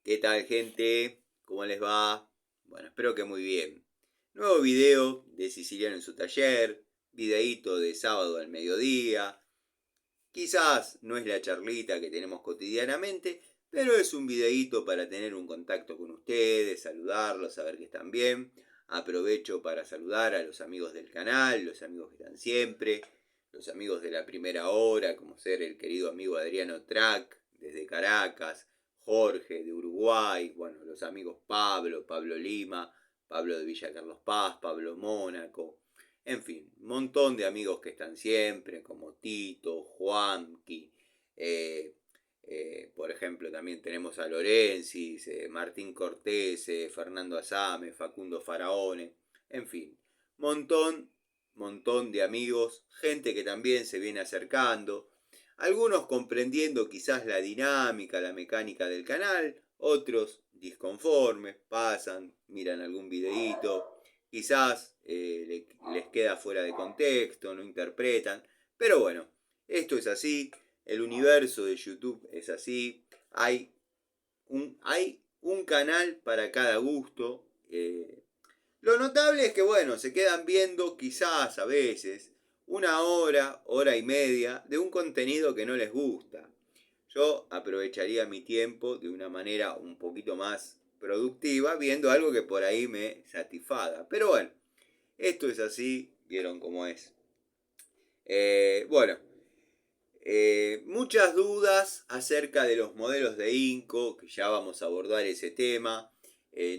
¿Qué tal, gente? ¿Cómo les va? Bueno, espero que muy bien. Nuevo video de Siciliano en su taller, videíto de sábado al mediodía. Quizás no es la charlita que tenemos cotidianamente, pero es un videíto para tener un contacto con ustedes, saludarlos, saber que están bien. Aprovecho para saludar a los amigos del canal, los amigos que están siempre, los amigos de la primera hora, como ser el querido amigo Adriano Track desde Caracas, Jorge de Uruguay, bueno, los amigos Pablo Lima, Pablo de Villa Carlos Paz, Pablo Mónaco, en fin, un montón de amigos que están siempre, como Tito, Juanqui, por ejemplo, también tenemos a Lorenzi, Martín Cortés, Fernando Azame, Facundo Faraone, en fin, montón, montón de amigos, gente que también se viene acercando, algunos comprendiendo quizás la dinámica, la mecánica del canal, otros disconformes, pasan, miran algún videíto, quizás les queda fuera de contexto, no interpretan, pero bueno, esto es así, el universo de YouTube es así, hay un canal para cada gusto. Lo notable es que, bueno, se quedan viendo quizás a veces una hora, hora y media de un contenido que no les gusta. Yo aprovecharía mi tiempo de una manera un poquito más productiva, viendo algo que por ahí me satisfaga. Pero bueno, esto es así, vieron cómo es. Bueno, muchas dudas acerca de los modelos de INCO, que ya vamos a abordar ese tema.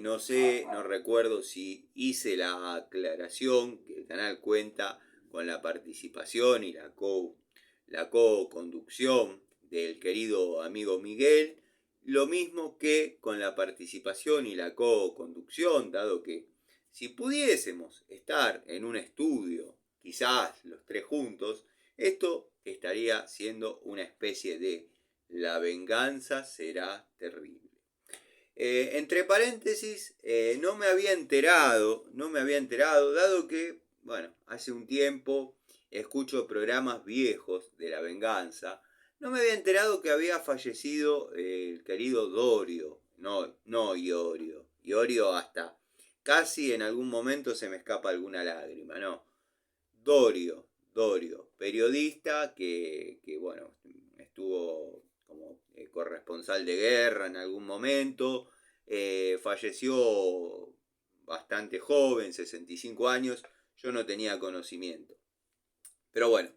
No sé, no recuerdo si hice la aclaración que el canal cuenta con la participación y la co-conducción del querido amigo Miguel, lo mismo que con la participación y la co-conducción, dado que si pudiésemos estar en un estudio, quizás los tres juntos, esto estaría siendo una especie de la venganza será terrible. Entre paréntesis, no me había enterado, dado que, bueno, hace un tiempo escucho programas viejos de la venganza, no me había enterado que había fallecido el querido Dorio, no Iorio, Iorio hasta casi en algún momento se me escapa alguna lágrima, no, Dorio, periodista que bueno, estuvo como corresponsal de guerra en algún momento, falleció bastante joven, 65 años, yo no tenía conocimiento. Pero bueno,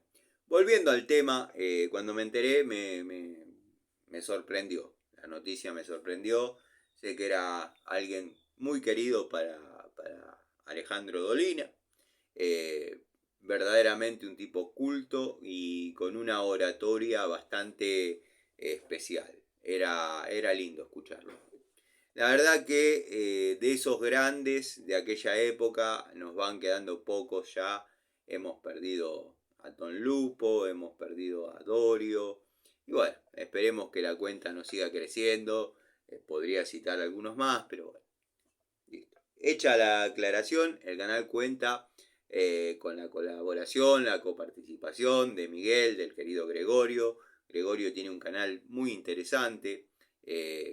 volviendo al tema, cuando me enteré me sorprendió, la noticia me sorprendió, sé que era alguien muy querido para Alejandro Dolina, eh, verdaderamente un tipo culto y con una oratoria bastante especial. Era lindo escucharlo. La verdad que de esos grandes de aquella época nos van quedando pocos ya. Hemos perdido a Don Lupo, hemos perdido a Dorio. Y bueno, esperemos que la cuenta nos siga creciendo. Podría citar algunos más, pero bueno. Listo. Hecha la aclaración, el canal cuenta con la colaboración, la coparticipación de Miguel, del querido Gregorio. Gregorio tiene un canal muy interesante.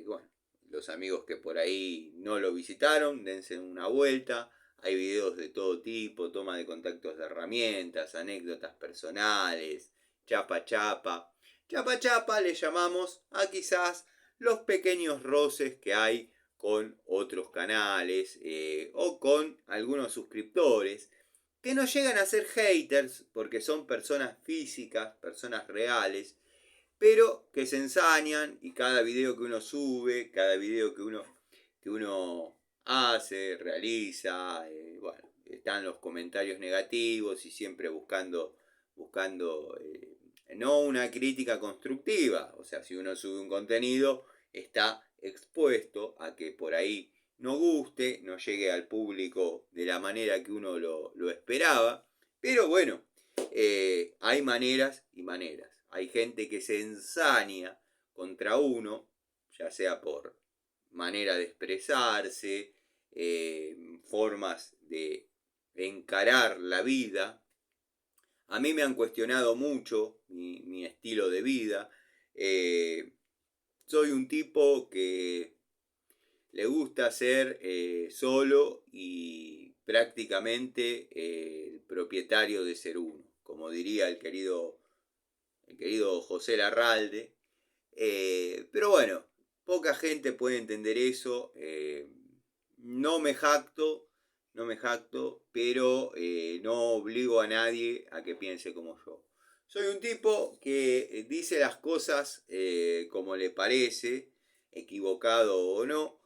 Bueno, los amigos que por ahí no lo visitaron, dense una vuelta. Hay videos de todo tipo, toma de contactos de herramientas, anécdotas personales, chapa chapa. Chapa chapa le llamamos a quizás los pequeños roces que hay con otros canales o con algunos suscriptores que no llegan a ser haters porque son personas físicas, personas reales, pero que se ensañan y cada video que uno sube, cada video que uno hace, realiza, bueno, están los comentarios negativos y siempre buscando no una crítica constructiva, o sea, si uno sube un contenido está expuesto a que por ahí no guste, no llegue al público de la manera que uno lo esperaba, pero bueno, hay maneras y maneras. Hay gente que se ensaña contra uno, ya sea por manera de expresarse, formas de encarar la vida. A mí me han cuestionado mucho mi estilo de vida. Soy un tipo que le gusta ser solo y prácticamente el propietario de ser uno, como diría el querido José Larralde. Pero bueno, poca gente puede entender eso. No me jacto, pero no obligo a nadie a que piense como yo. Soy un tipo que dice las cosas como le parece, equivocado o no.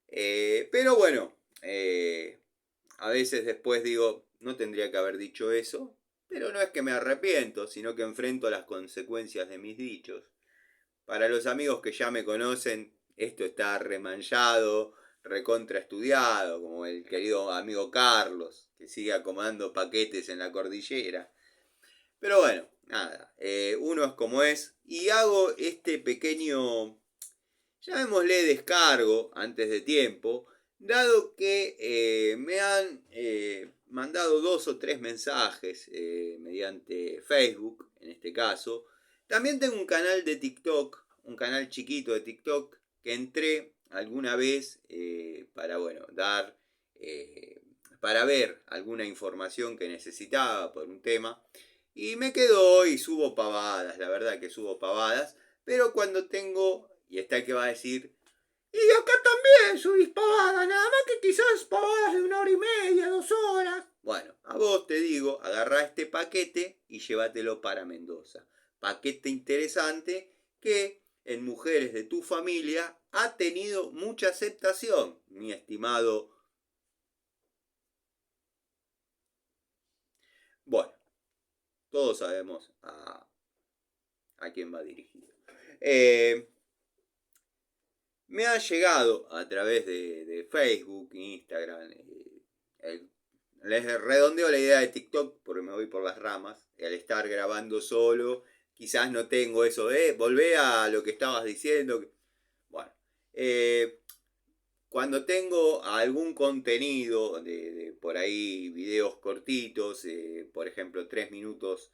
Pero bueno, a veces después digo, no tendría que haber dicho eso, pero no es que me arrepiento, sino que enfrento las consecuencias de mis dichos. Para los amigos que ya me conocen, esto está remanchado, recontraestudiado, como el querido amigo Carlos, que sigue acomodando paquetes en la cordillera. Pero bueno, nada, uno es como es, y hago este pequeño, llamémosle descargo antes de tiempo, dado que me han mandado 2 o 3 mensajes mediante Facebook, en este caso. También tengo un canal de TikTok, un canal chiquito de TikTok, que entré alguna vez para, bueno, para ver alguna información que necesitaba por un tema. Y me quedo y subo pavadas, la verdad que subo pavadas. Pero cuando tengo, y está el que va a decir, y acá también subís pavadas, nada más que quizás pavadas de 1 hora y media, 2 horas. Bueno, a vos te digo, agarrá este paquete y llévatelo para Mendoza. Paquete interesante que en mujeres de tu familia ha tenido mucha aceptación, mi estimado. Bueno, todos sabemos a quién va dirigido. Me ha llegado a través de Facebook, Instagram, les redondeo la idea de TikTok porque me voy por las ramas. Al estar grabando solo, quizás no tengo eso de volvé a lo que estabas diciendo. Bueno, cuando tengo algún contenido de por ahí, videos cortitos, por ejemplo, 3 minutos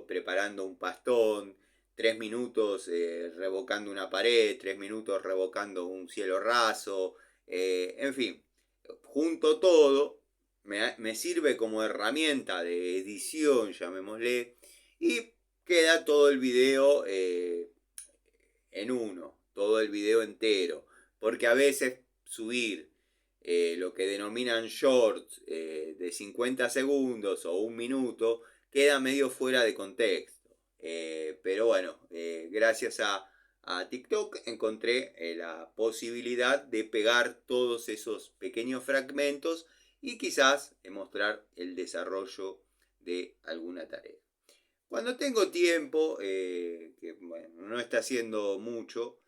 preparando un pastón, 3 minutos revocando una pared, 3 minutos revocando un cielo raso, en fin, junto todo, me sirve como herramienta de edición, llamémosle, y queda todo el video en uno, todo el video entero, porque a veces subir lo que denominan shorts de 50 segundos o 1 minuto queda medio fuera de contexto. Pero bueno, gracias a TikTok encontré la posibilidad de pegar todos esos pequeños fragmentos y quizás mostrar el desarrollo de alguna tarea. Cuando tengo tiempo, que bueno, no está haciendo mucho,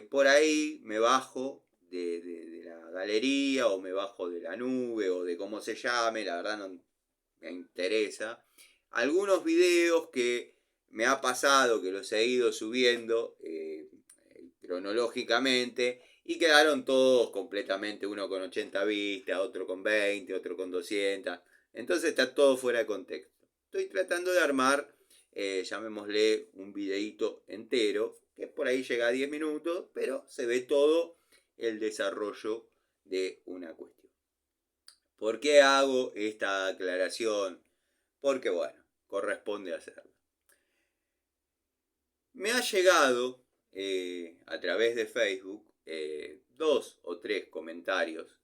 por ahí me bajo de la galería o me bajo de la nube o de cómo se llame, la verdad no me interesa. Algunos videos que me ha pasado, que los he ido subiendo cronológicamente y quedaron todos completamente, uno con 80 vistas, otro con 20, otro con 200. Entonces está todo fuera de contexto. Estoy tratando de armar, llamémosle un videíto entero, que por ahí llega a 10 minutos, pero se ve todo el desarrollo de una cuestión. ¿Por qué hago esta aclaración? Porque bueno, corresponde hacerlo. Me ha llegado a través de Facebook 2 o 3 comentarios,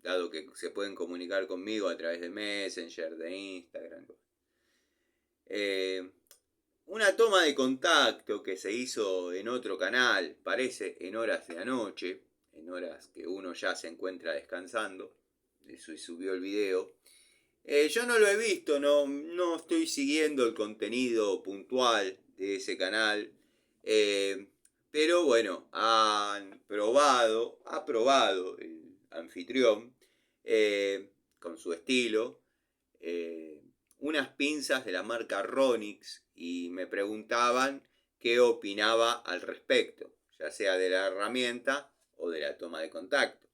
dado que se pueden comunicar conmigo a través de Messenger, de Instagram. Una toma de contacto que se hizo en otro canal, parece en horas de la noche, en horas que uno ya se encuentra descansando, y subió el video. Yo no lo he visto, no estoy siguiendo el contenido puntual de ese canal. Pero bueno, ha probado el anfitrión con su estilo unas pinzas de la marca Ronix y me preguntaban qué opinaba al respecto, ya sea de la herramienta o de la toma de contacto.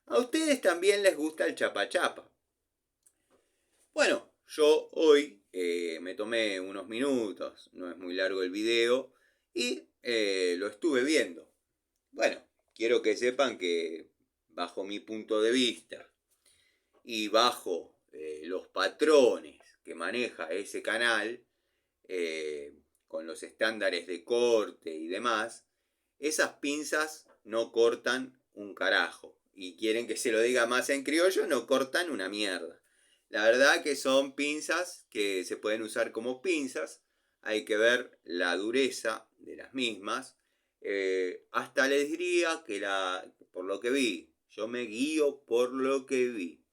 ¿A ustedes también les gusta el chapa chapa? Bueno, yo hoy me tomé unos minutos, no es muy largo el video, y lo estuve viendo. Bueno, quiero que sepan que bajo mi punto de vista y bajo los patrones que maneja ese canal, con los estándares de corte y demás, esas pinzas no cortan un carajo. Y quieren que se lo diga más en criollo, no cortan una mierda. La verdad que son pinzas que se pueden usar como pinzas. Hay que ver la dureza de las mismas. Hasta les diría que por lo que vi, yo me guío por lo que vi.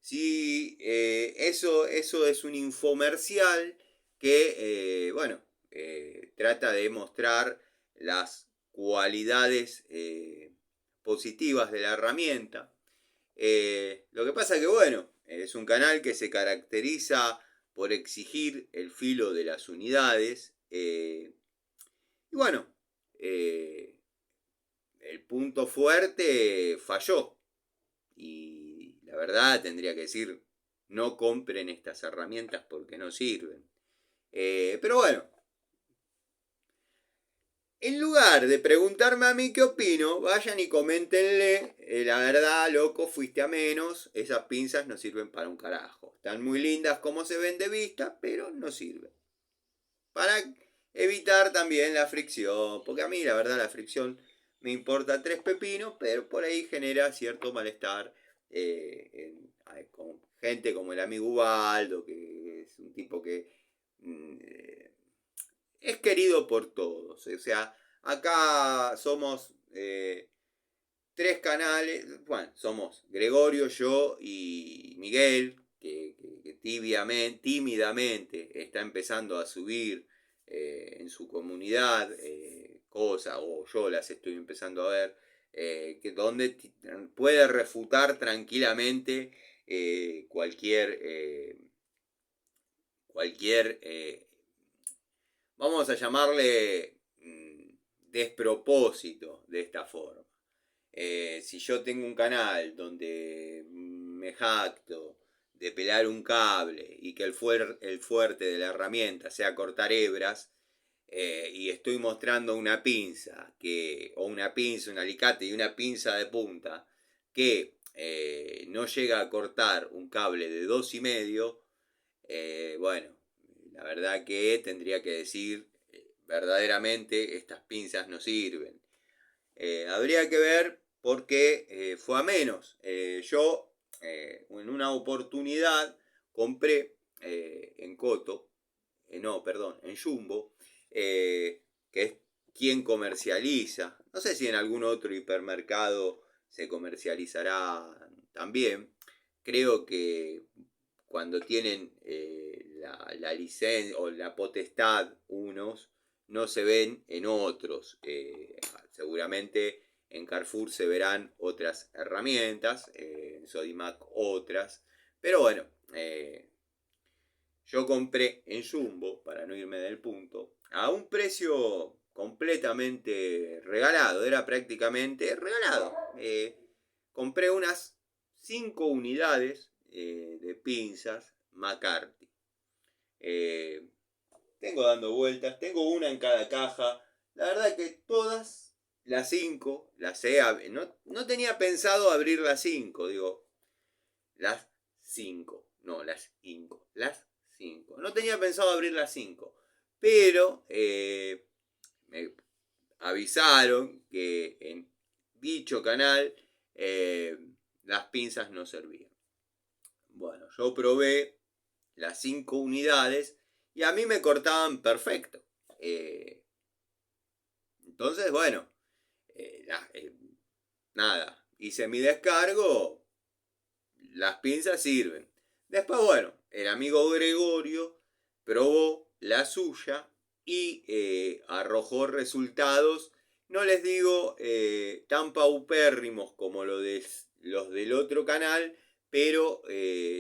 Sí, eso es un infomercial que, bueno, trata de mostrar las cualidades positivas de la herramienta. Lo que pasa que, bueno, es un canal que se caracteriza por exigir el filo de las unidades. Y bueno, eh, el punto fuerte falló. Y la verdad tendría que decir, no compren estas herramientas porque no sirven. Pero bueno, en lugar de preguntarme a mí qué opino, vayan y coméntenle, la verdad, loco, fuiste a menos, esas pinzas no sirven para un carajo. Están muy lindas como se ven de vista, pero no sirven. Para evitar también la fricción, porque a mí la verdad la fricción me importa tres pepinos, pero por ahí genera cierto malestar con gente como el amigo Ubaldo, que es un tipo que es querido por todos. O sea, acá somos tres canales, bueno, somos Gregorio, yo y Miguel, que tímidamente está empezando a subir en su comunidad cosas, o yo las estoy empezando a ver, que donde puede refutar tranquilamente cualquier vamos a llamarle despropósito de esta forma. Si yo tengo un canal donde me jacto de pelar un cable y que el fuerte de la herramienta sea cortar hebras, y estoy mostrando una pinza, o una pinza, un alicate y una pinza de punta, que no llega a cortar un cable de 2,5, bueno, la verdad que tendría que decir, verdaderamente estas pinzas no sirven. Habría que ver por qué fue a menos. Yo en una oportunidad compré en Coto, no, perdón, en Jumbo, que es quien comercializa. No sé si en algún otro hipermercado se comercializará también. Creo que cuando tienen la licencia o la potestad unos, no se ven en otros. Seguramente en Carrefour se verán otras herramientas, en Sodimac otras. Pero bueno, yo compré en Jumbo, para no irme del punto, a un precio completamente regalado. Era prácticamente regalado. Compré unas 5 unidades de pinzas McCarthy. Tengo dando vueltas, tengo una en cada caja. La verdad que todas las 5 las he no tenía pensado abrir las 5, digo, las 5, no, las 5, las 5. No tenía pensado abrir las 5, pero me avisaron que en dicho canal las pinzas no servían. Bueno, yo probé las 5 unidades y a mí me cortaban perfecto. Entonces, bueno, nada, hice mi descargo, las pinzas sirven. Después, bueno, el amigo Gregorio probó la suya y arrojó resultados, no les digo tan paupérrimos como los del otro canal, pero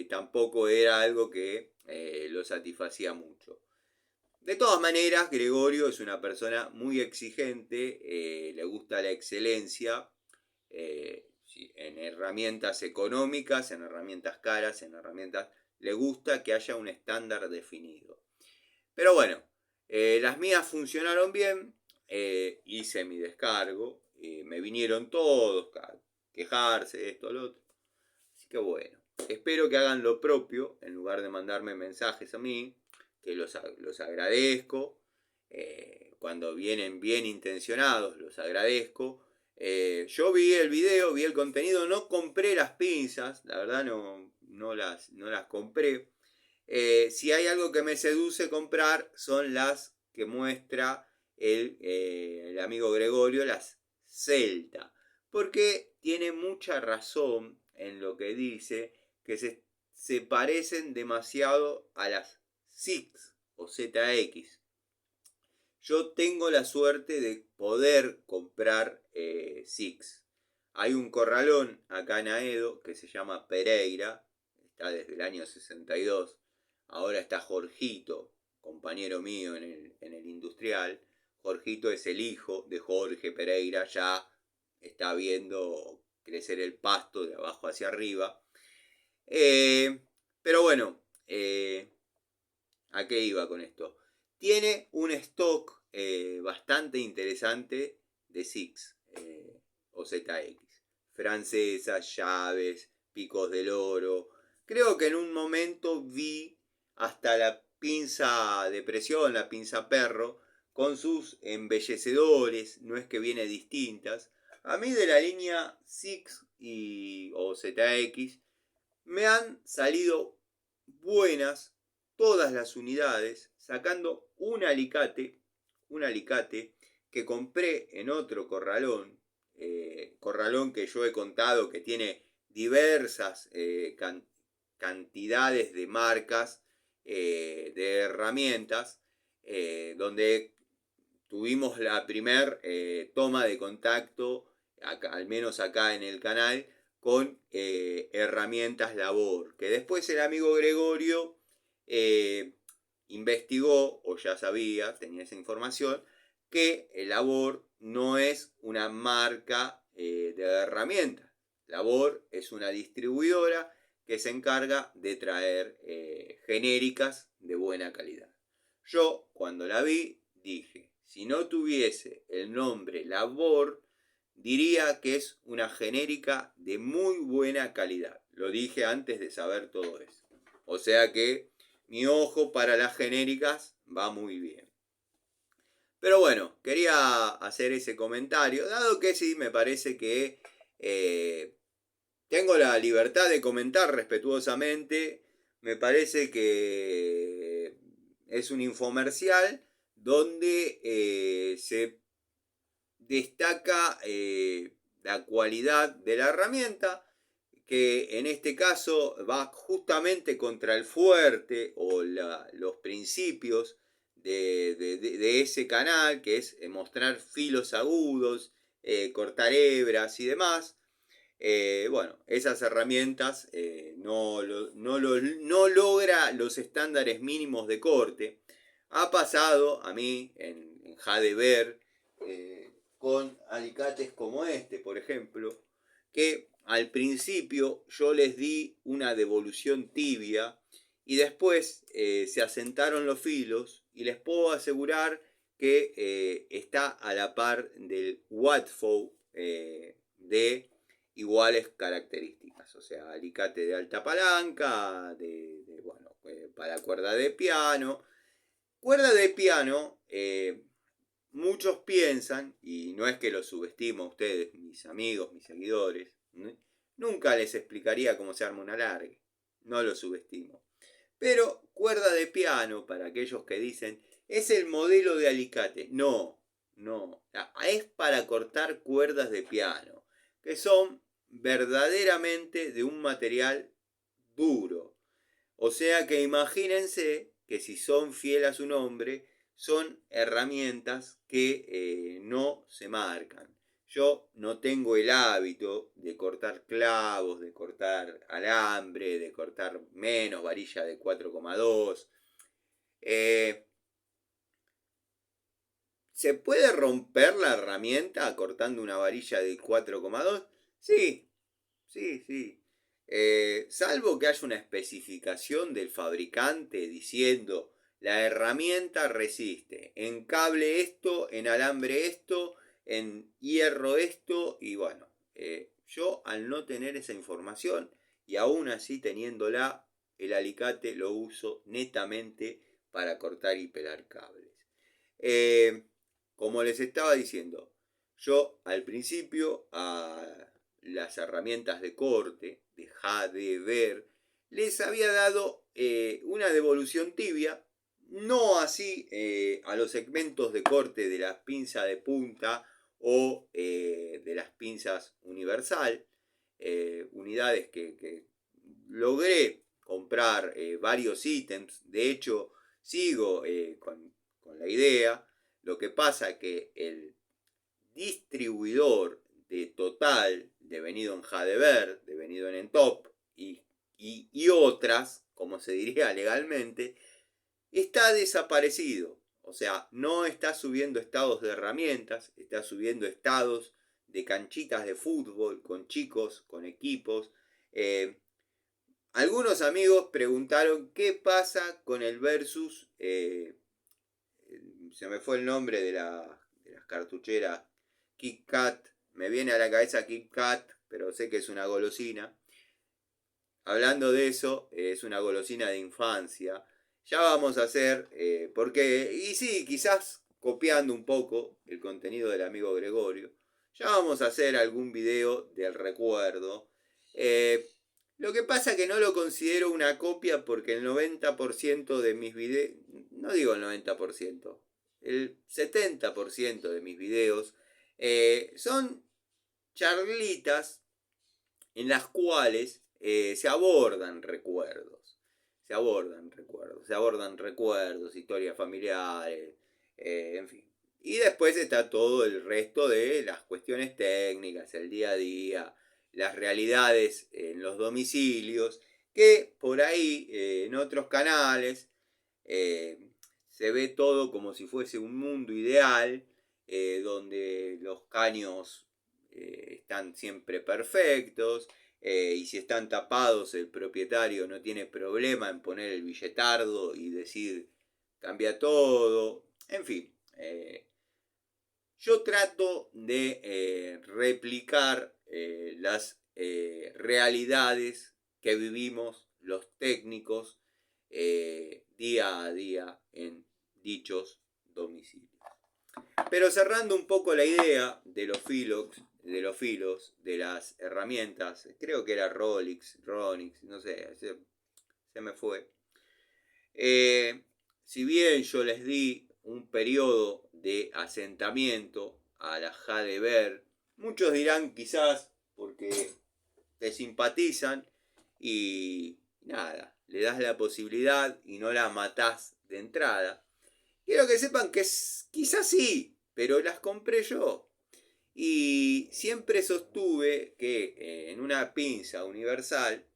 tampoco era algo que lo satisfacía mucho. De todas maneras, Gregorio es una persona muy exigente, le gusta la excelencia, en herramientas económicas, en herramientas caras, en herramientas... Le gusta que haya un estándar definido. Pero bueno, las mías funcionaron bien, hice mi descargo, me vinieron todos a quejarse, esto, lo otro. Así que bueno, espero que hagan lo propio en lugar de mandarme mensajes a mí, que los agradezco. Cuando vienen bien intencionados, los agradezco. Yo vi el video, vi el contenido, no compré las pinzas, la verdad no las compré. Si hay algo que me seduce comprar, son las que muestra el amigo Gregorio, las Celta. Porque tiene mucha razón en lo que dice, que se parecen demasiado a las Six o ZX. Yo tengo la suerte de poder comprar Six. Hay un corralón acá en Aedo que se llama Pereira, está desde el año 62. Ahora está Jorgito, compañero mío en el industrial. Jorgito es el hijo de Jorge Pereira, ya está viendo crecer el pasto de abajo hacia arriba. Pero bueno, ¿a qué iba con esto? Tiene un stock bastante interesante de Six o ZX. Francesas, llaves, picos del oro. Creo que en un momento vi hasta la pinza de presión, la pinza perro, con sus embellecedores, no es que viene distintas. A mí de la línea Six o ZX me han salido buenas todas las unidades, sacando un alicate que compré en otro corralón, corralón que yo he contado que tiene diversas cantidades de marcas de herramientas, donde tuvimos la primer toma de contacto, acá, al menos acá en el canal, con herramientas labor, que después el amigo Gregorio investigó, o ya sabía, tenía esa información, que el labor no es una marca de herramientas. Labor es una distribuidora que se encarga de traer genéricas de buena calidad. Yo, cuando la vi, dije, si no tuviese el nombre Labor, diría que es una genérica de muy buena calidad. Lo dije antes de saber todo eso. O sea que mi ojo para las genéricas va muy bien. Pero bueno, quería hacer ese comentario, dado que sí me parece que tengo la libertad de comentar respetuosamente. Me parece que es un infomercial donde se destaca la cualidad de la herramienta, que en este caso va justamente contra el fuerte o los principios de ese canal, que es mostrar filos agudos, cortar hebras y demás. Bueno, esas herramientas no logra los estándares mínimos de corte. Ha pasado a mí en Jadever con alicates como este, por ejemplo, que al principio yo les di una devolución tibia y después se asentaron los filos y les puedo asegurar que está a la par del Watford de iguales características, o sea, alicate de alta palanca, bueno, para cuerda de piano. Cuerda de piano, muchos piensan, y no es que los subestimo a ustedes, mis amigos, mis seguidores, nunca les explicaría cómo se arma un alargue, no lo subestimo. Pero cuerda de piano, para aquellos que dicen, es el modelo de alicate. No, es para cortar cuerdas de piano, que son verdaderamente de un material duro. O sea que imagínense que si son fieles a su nombre, son herramientas que no se marcan. Yo no tengo el hábito de cortar clavos, de cortar alambre, de cortar menos varilla de 4,2. ¿Se puede romper la herramienta cortando una varilla de 4,2? Sí. Salvo que haya una especificación del fabricante diciendo la herramienta resiste en cable esto, en alambre esto en hierro esto, y bueno, yo al no tener esa información y aún así teniéndola, el alicate lo uso netamente para cortar y pelar cables. Como les estaba diciendo, yo al principio a las herramientas de corte, deja de ver, les había dado una devolución tibia, no así a los segmentos de corte de las pinzas de punta o de las pinzas universal, unidades que logré comprar varios ítems, de hecho sigo con la idea, lo que pasa que el distribuidor de Total, devenido en Jadever, devenido en Entop y otras, como se diría legalmente, está desaparecido. O sea, no está subiendo estados de herramientas, está subiendo estados de canchitas de fútbol con chicos, con equipos. Algunos amigos preguntaron qué pasa con el versus. Se me fue el nombre de las cartucheras Kit Kat. Me viene a la cabeza Kit Kat, pero sé que es una golosina. Hablando de eso, es una golosina de infancia. Ya vamos a hacer, porque, y sí, quizás copiando un poco el contenido del amigo Gregorio, ya vamos a hacer algún video del recuerdo. Lo que pasa es que no lo considero una copia porque el 90% de mis videos, no digo el 90%, el 70% de mis videos son charlitas en las cuales se abordan recuerdos, historias familiares, en fin. Y después está todo el resto de las cuestiones técnicas, el día a día, las realidades en los domicilios, que por ahí en otros canales se ve todo como si fuese un mundo ideal, donde los caños están siempre perfectos, y si están tapados el propietario no tiene problema en poner el billetardo y decir cambia todo, en fin. Yo trato de replicar las realidades que vivimos los técnicos día a día en dichos domicilios. Pero cerrando un poco la idea de los filos, de las herramientas, creo que era Ronix, no sé, se me fue. Si bien yo les di un periodo de asentamiento a la Jadever, muchos dirán quizás porque te simpatizan y nada, le das la posibilidad y no la matás de entrada. Quiero que sepan que quizás sí, pero las compré yo. Y siempre sostuve que en una pinza universal,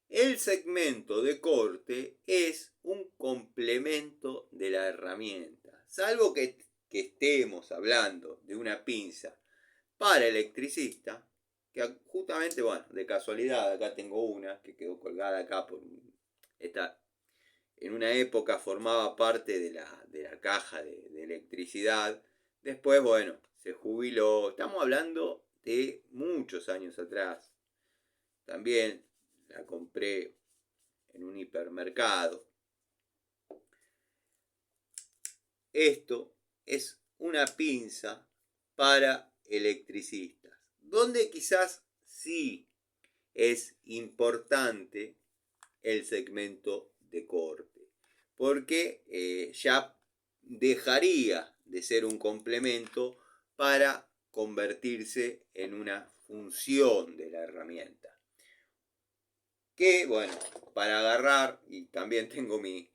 el segmento de corte es un complemento de la herramienta. Salvo que estemos hablando de una pinza para electricista, que justamente, bueno, de casualidad, acá tengo una que quedó colgada acá por esta. En una época formaba parte de la caja de electricidad. Después, bueno, se jubiló. Estamos hablando de muchos años atrás. También la compré en un hipermercado. Esto es una pinza para electricistas, donde quizás sí es importante el segmento de corte, porque ya dejaría de ser un complemento para convertirse en una función de la herramienta. Que bueno, para agarrar, y también tengo mi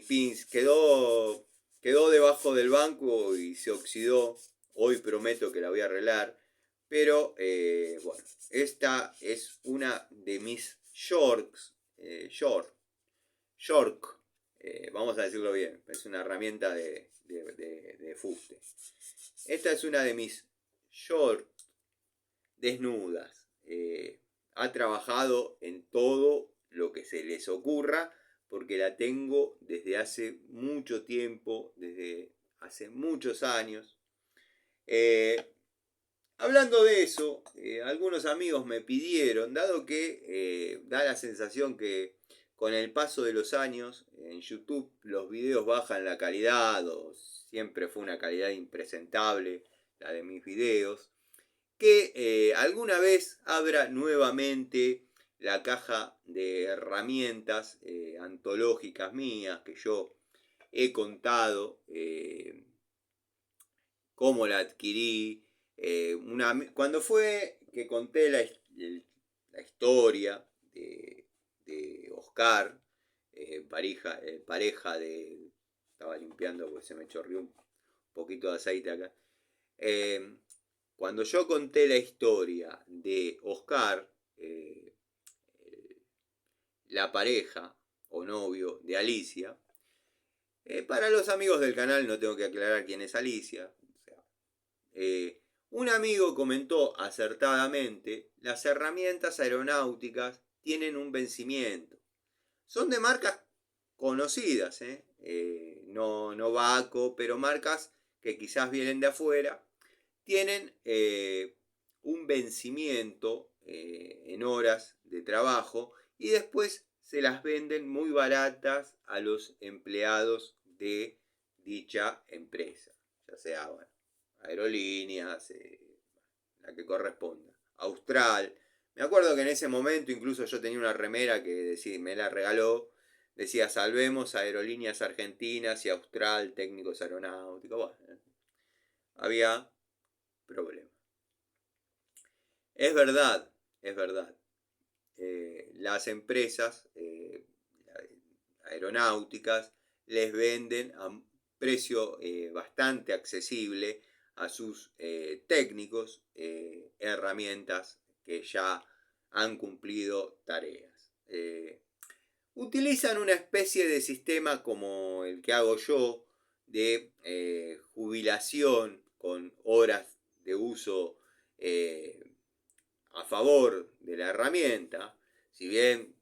pins, quedó debajo del banco y se oxidó. Hoy prometo que la voy a arreglar. Pero bueno, esta es una de mis shorts. Shork. Vamos a decirlo bien. Es una herramienta de fuste. Esta es una de mis shorts desnudas. Ha trabajado en todo lo que se les ocurra, porque la tengo desde hace mucho tiempo, desde hace muchos años. Hablando de eso, algunos amigos me pidieron, dado que da la sensación que con el paso de los años en YouTube los videos bajan la calidad, o siempre fue una calidad impresentable la de mis videos, que alguna vez abra nuevamente la caja de herramientas antológicas mías que yo he contado, cómo la adquirí. Cuando fue que conté la historia de Oscar, pareja de... Estaba limpiando porque se me chorrió un poquito de aceite acá. Cuando yo conté la historia de Oscar, la pareja o novio de Alicia, para los amigos del canal no tengo que aclarar quién es Alicia. O sea, un amigo comentó acertadamente, las herramientas aeronáuticas tienen un vencimiento. Son de marcas conocidas, no Baco, pero marcas que quizás vienen de afuera, tienen un vencimiento en horas de trabajo y después se las venden muy baratas a los empleados de dicha empresa, ya sea, bueno, aerolíneas, la que corresponda, Austral. Me acuerdo que en ese momento incluso yo tenía una remera que decía, me la regaló, decía salvemos aerolíneas argentinas y Austral técnicos aeronáuticos. Bueno, había problema. Es verdad, es verdad. Las empresas aeronáuticas les venden a un precio bastante accesible a sus técnicos herramientas que ya han cumplido tareas. Utilizan una especie de sistema como el que hago yo de jubilación con horas de uso a favor de la herramienta, si bien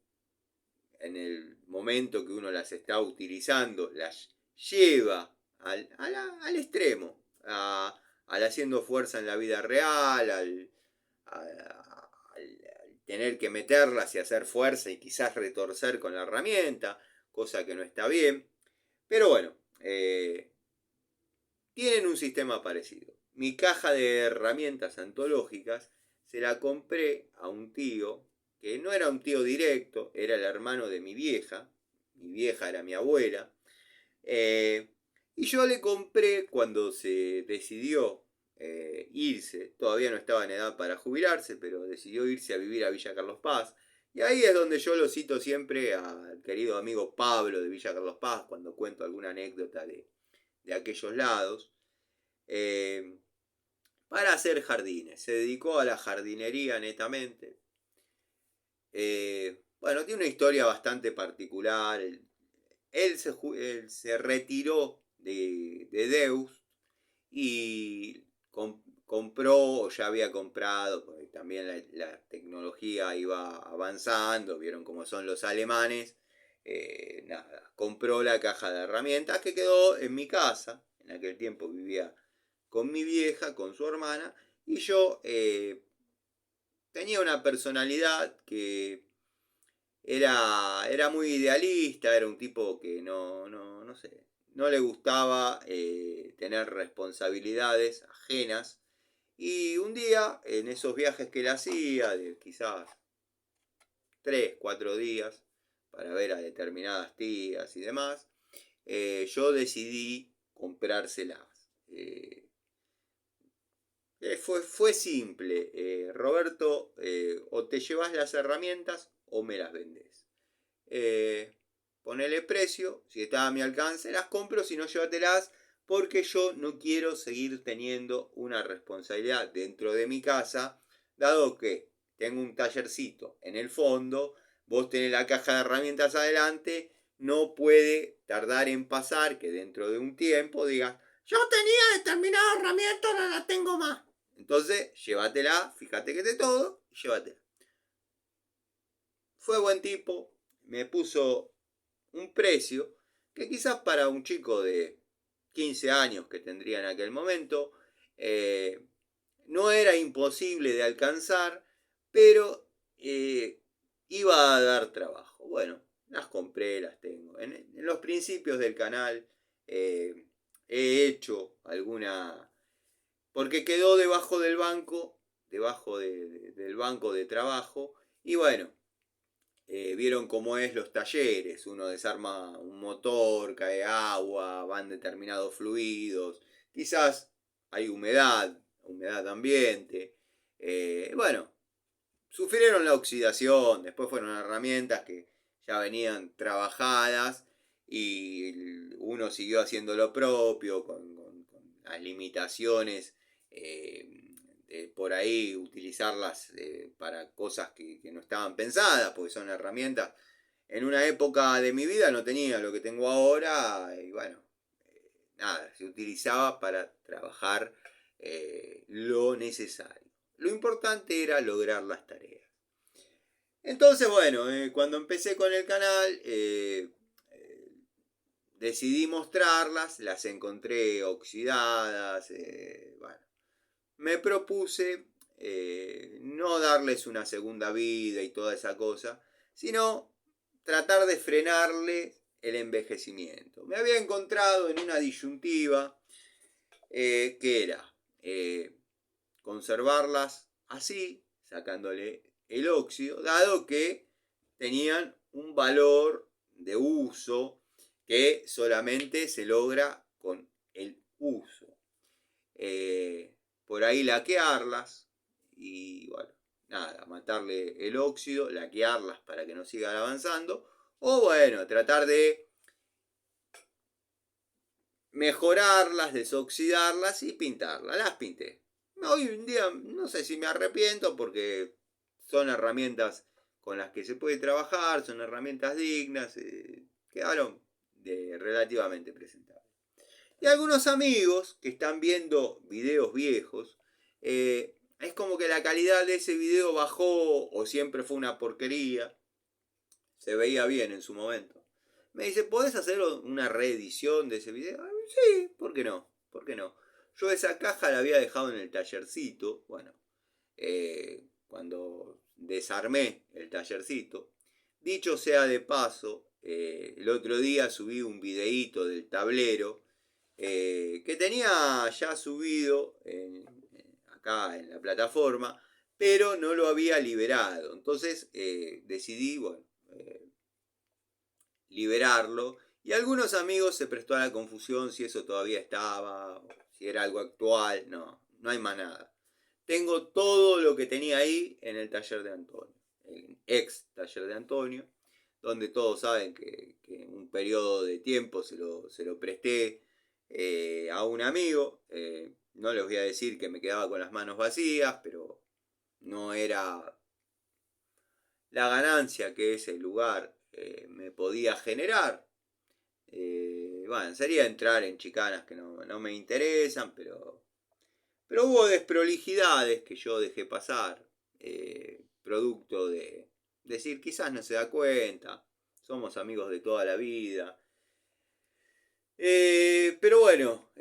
en el momento que uno las está utilizando las lleva al extremo, al haciendo fuerza en la vida real, al tener que meterlas y hacer fuerza y quizás retorcer con la herramienta, cosa que no está bien. Pero bueno, tienen un sistema parecido. Mi caja de herramientas antológicas se la compré a un tío, que no era un tío directo, era el hermano de mi vieja era mi abuela, y yo le compré cuando se decidió irse, todavía no estaba en edad para jubilarse, pero decidió irse a vivir a Villa Carlos Paz, y ahí es donde yo lo cito siempre al querido amigo Pablo de Villa Carlos Paz, cuando cuento alguna anécdota de aquellos lados, para hacer jardines. Se dedicó a la jardinería netamente. Bueno, tiene una historia bastante particular. Él se retiró de Deus y compró, o ya había comprado, porque también la tecnología iba avanzando, vieron cómo son los alemanes, nada, compró la caja de herramientas que quedó en mi casa. En aquel tiempo vivía con mi vieja, con su hermana, y yo tenía una personalidad que era muy idealista, era un tipo que no sé, no le gustaba tener responsabilidades ajenas. Y un día, en esos viajes que él hacía, de quizás 3, 4 días, para ver a determinadas tías y demás, yo decidí comprárselas. Fue simple, Roberto, o te llevas las herramientas o me las vendes. Ponele precio, si está a mi alcance las compro, si no llévatelas, porque yo no quiero seguir teniendo una responsabilidad dentro de mi casa, dado que tengo un tallercito en el fondo, vos tenés la caja de herramientas adelante, no puede tardar en pasar que dentro de un tiempo digas, yo tenía determinada herramienta, no la tengo más. Entonces, llévatela, fíjate que de todo, llévatela. Fue buen tipo, me puso un precio que quizás para un chico de 15 años que tendría en aquel momento. No era imposible de alcanzar, pero iba a dar trabajo. Bueno, las compré, las tengo. En los principios del canal he hecho alguna... Porque quedó debajo del banco, debajo del banco de trabajo. Y bueno, vieron cómo es los talleres. Uno desarma un motor, cae agua, van determinados fluidos. Quizás hay humedad, humedad ambiente. Bueno, sufrieron la oxidación, después fueron herramientas que ya venían trabajadas y uno siguió haciendo lo propio con las limitaciones, por ahí utilizarlas para cosas que no estaban pensadas, porque son herramientas. En una época de mi vida no tenía lo que tengo ahora y bueno, nada, se utilizaba para trabajar lo necesario. Lo importante era lograr las tareas. Entonces, bueno, cuando empecé con el canal, decidí mostrarlas, las encontré oxidadas, bueno, me propuse no darles una segunda vida y toda esa cosa, sino tratar de frenarle el envejecimiento. Me había encontrado en una disyuntiva que era conservarlas así, sacándole el óxido, dado que tenían un valor de uso que solamente se logra con el uso. Por ahí laquearlas y bueno, nada, matarle el óxido, laquearlas para que no sigan avanzando, o bueno, tratar de mejorarlas, desoxidarlas y pintarlas. Las pinté. Hoy en día no sé si me arrepiento porque son herramientas con las que se puede trabajar, son herramientas dignas, quedaron relativamente presentables. Y algunos amigos que están viendo videos viejos, es como que la calidad de ese video bajó o siempre fue una porquería. Se veía bien en su momento. Me dice, ¿podés hacer una reedición de ese video? Sí, ¿por qué no? ¿Por qué no? Yo esa caja la había dejado en el tallercito. Bueno, cuando desarmé el tallercito. Dicho sea de paso, el otro día subí un videíto del tablero que tenía ya subido acá en la plataforma, pero no lo había liberado. Entonces decidí, bueno, liberarlo. Y algunos amigos se prestó a la confusión si eso todavía estaba, si era algo actual. No, no hay más nada. Tengo todo lo que tenía ahí en el taller de Antonio, el ex taller de Antonio, donde todos saben que un periodo de tiempo se lo presté a un amigo. No les voy a decir que me quedaba con las manos vacías, pero no era la ganancia que ese lugar me podía generar. Bueno, sería entrar en chicanas que no me interesan, pero hubo desprolijidades que yo dejé pasar, producto de decir, quizás no se da cuenta, somos amigos de toda la vida. Pero bueno,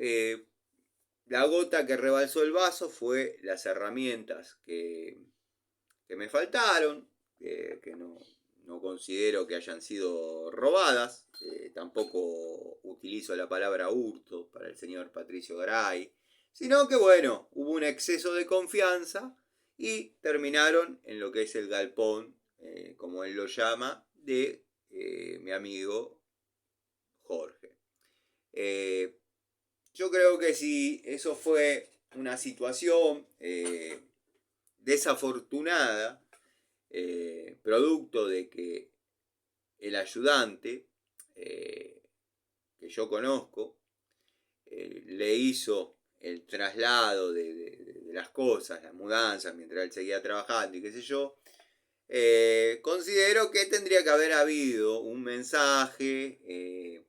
la gota que rebalsó el vaso fue las herramientas que me faltaron, que no considero que hayan sido robadas. Tampoco utilizo la palabra hurto para el señor Patricio Garay, sino que bueno, hubo un exceso de confianza y terminaron en lo que es el galpón, como él lo llama, de mi amigo Jorge. Yo creo que si eso fue una situación desafortunada, producto de que el ayudante que yo conozco le hizo el traslado de las cosas, las mudanzas, mientras él seguía trabajando y qué sé yo, considero que tendría que haber habido un mensaje,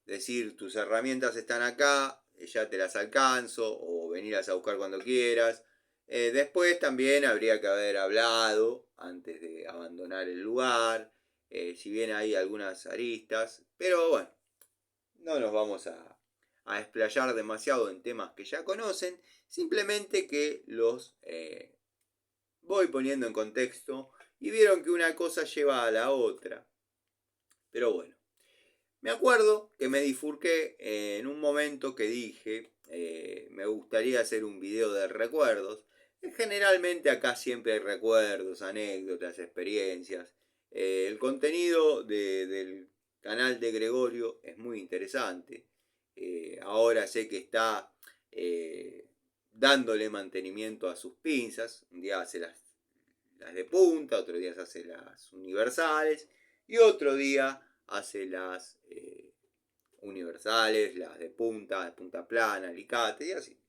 decir tus herramientas están acá, ya te las alcanzo, o venirlas a buscar cuando quieras. Después también habría que haber hablado antes de abandonar el lugar, si bien hay algunas aristas, pero bueno, no nos vamos a a explayar demasiado en temas que ya conocen, simplemente que los voy poniendo en contexto y vieron que una cosa lleva a la otra. Pero bueno, me acuerdo que me bifurqué en un momento que dije, me gustaría hacer un video de recuerdos. Generalmente acá siempre hay recuerdos, anécdotas, experiencias. El contenido del canal de Gregorio es muy interesante. Ahora sé que está dándole mantenimiento a sus pinzas. Un día hace las de punta, otro día hace las universales y otro día hace las universales, las de punta plana, alicate y así.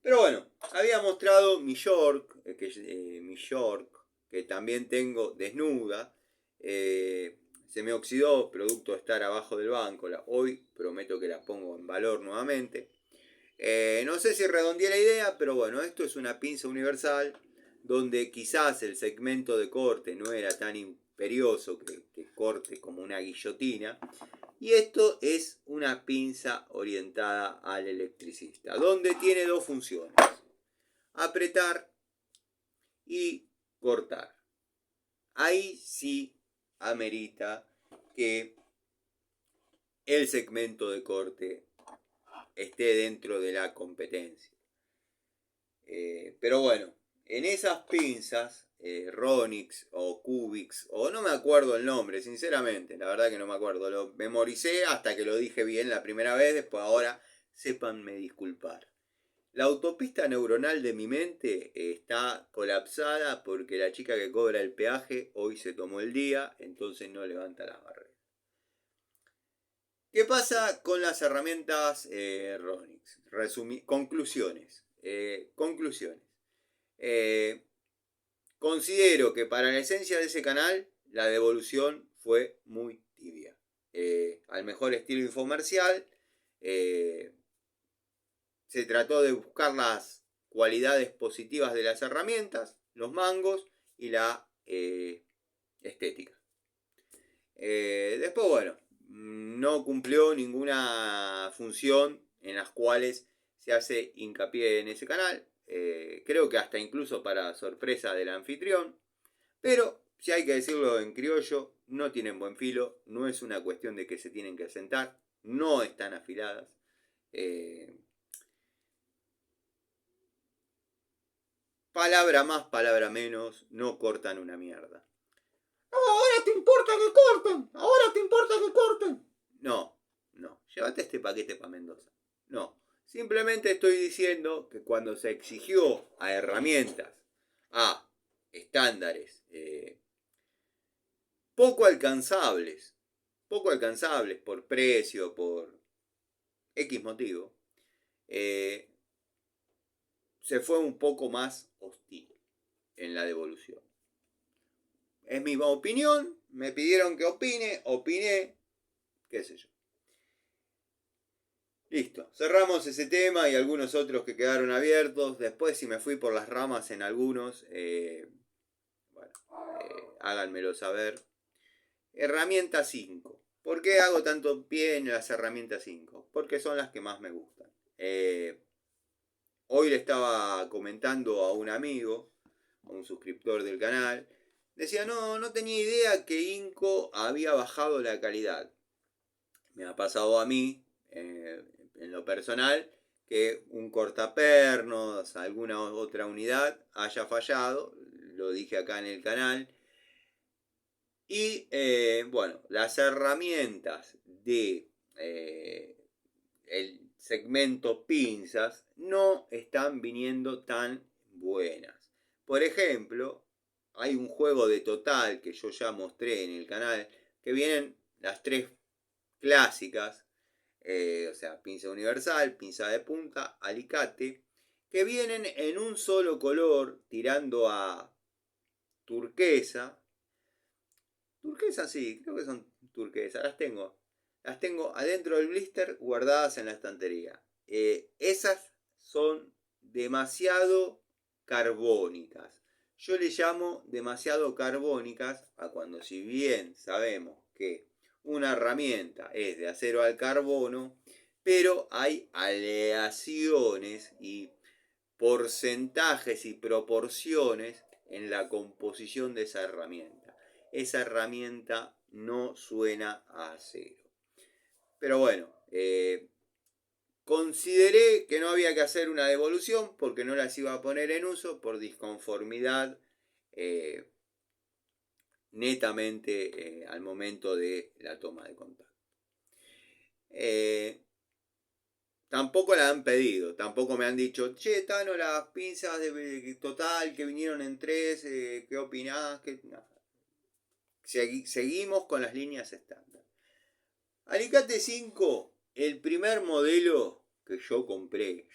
Pero bueno, había mostrado mi York, que también tengo desnuda. Se me oxidó, producto de estar abajo del banco. Hoy prometo que la pongo en valor nuevamente. No sé si redondeé la idea, pero bueno, esto es una pinza universal donde quizás el segmento de corte no era tan imperioso que corte como una guillotina. Y esto es una pinza orientada al electricista, donde tiene dos funciones: apretar y cortar. Ahí sí amerita que el segmento de corte esté dentro de la competencia. Pero bueno, en esas pinzas, Ronix o Cubix, o no me acuerdo el nombre, sinceramente, la verdad que no me acuerdo, lo memoricé hasta que lo dije bien la primera vez, después ahora sépanme disculpar. La autopista neuronal de mi mente está colapsada porque la chica que cobra el peaje hoy se tomó el día, entonces no levanta las barreras. ¿Qué pasa con las herramientas Ronix? Conclusiones. Conclusiones. Considero que para la esencia de ese canal la devolución fue muy tibia. Al mejor estilo infomercial, se trató de buscar las cualidades positivas de las herramientas, los mangos y la estética. Después, bueno, no cumplió ninguna función en las cuales se hace hincapié en ese canal. Creo que hasta incluso para sorpresa del anfitrión. Pero, si hay que decirlo en criollo, no tienen buen filo. No es una cuestión de que se tienen que sentar. No están afiladas. Palabra más, palabra menos, no cortan una mierda. Ahora te importa que corten. Ahora te importa que corten. No, no. Llévate este paquete para Mendoza. No. Simplemente estoy diciendo que cuando se exigió a herramientas, a estándares poco alcanzables por precio, por X motivo, se fue un poco más hostil en la devolución. Es mi opinión, me pidieron que opiné, qué sé yo. Listo, cerramos ese tema y algunos otros que quedaron abiertos. Después, si me fui por las ramas en algunos, háganmelo saber. Herramienta 5. ¿Por qué hago tanto pie en las herramientas 5? Porque son las que más me gustan. Hoy le estaba comentando a un amigo, a un suscriptor del canal, decía, no tenía idea que Inco había bajado la calidad. Me ha pasado a mí, en lo personal, que un cortapernos, alguna otra unidad haya fallado, lo dije acá en el canal. Y bueno, las herramientas de el segmento pinzas no están viniendo tan buenas. Por ejemplo, hay un juego de total que yo ya mostré en el canal, que vienen las tres clásicas, o sea, pinza universal, pinza de punta, alicate, que vienen en un solo color, tirando a turquesa. Turquesa sí, creo que son turquesas, las tengo adentro del blister guardadas en la estantería. Esas son demasiado carbónicas. Yo le llamo demasiado carbónicas a cuando, si bien sabemos que una herramienta es de acero al carbono, pero hay aleaciones y porcentajes y proporciones en la composición de esa herramienta. Esa herramienta no suena a acero. Pero bueno, consideré que no había que hacer una devolución porque no las iba a poner en uso por disconformidad netamente al momento de la toma de contacto. Tampoco la han pedido, tampoco me han dicho, che, Tano, las pinzas de total que vinieron en 3, ¿qué opinás? No. Seguimos con las líneas estándar. Alicate 5, el primer modelo que yo compré,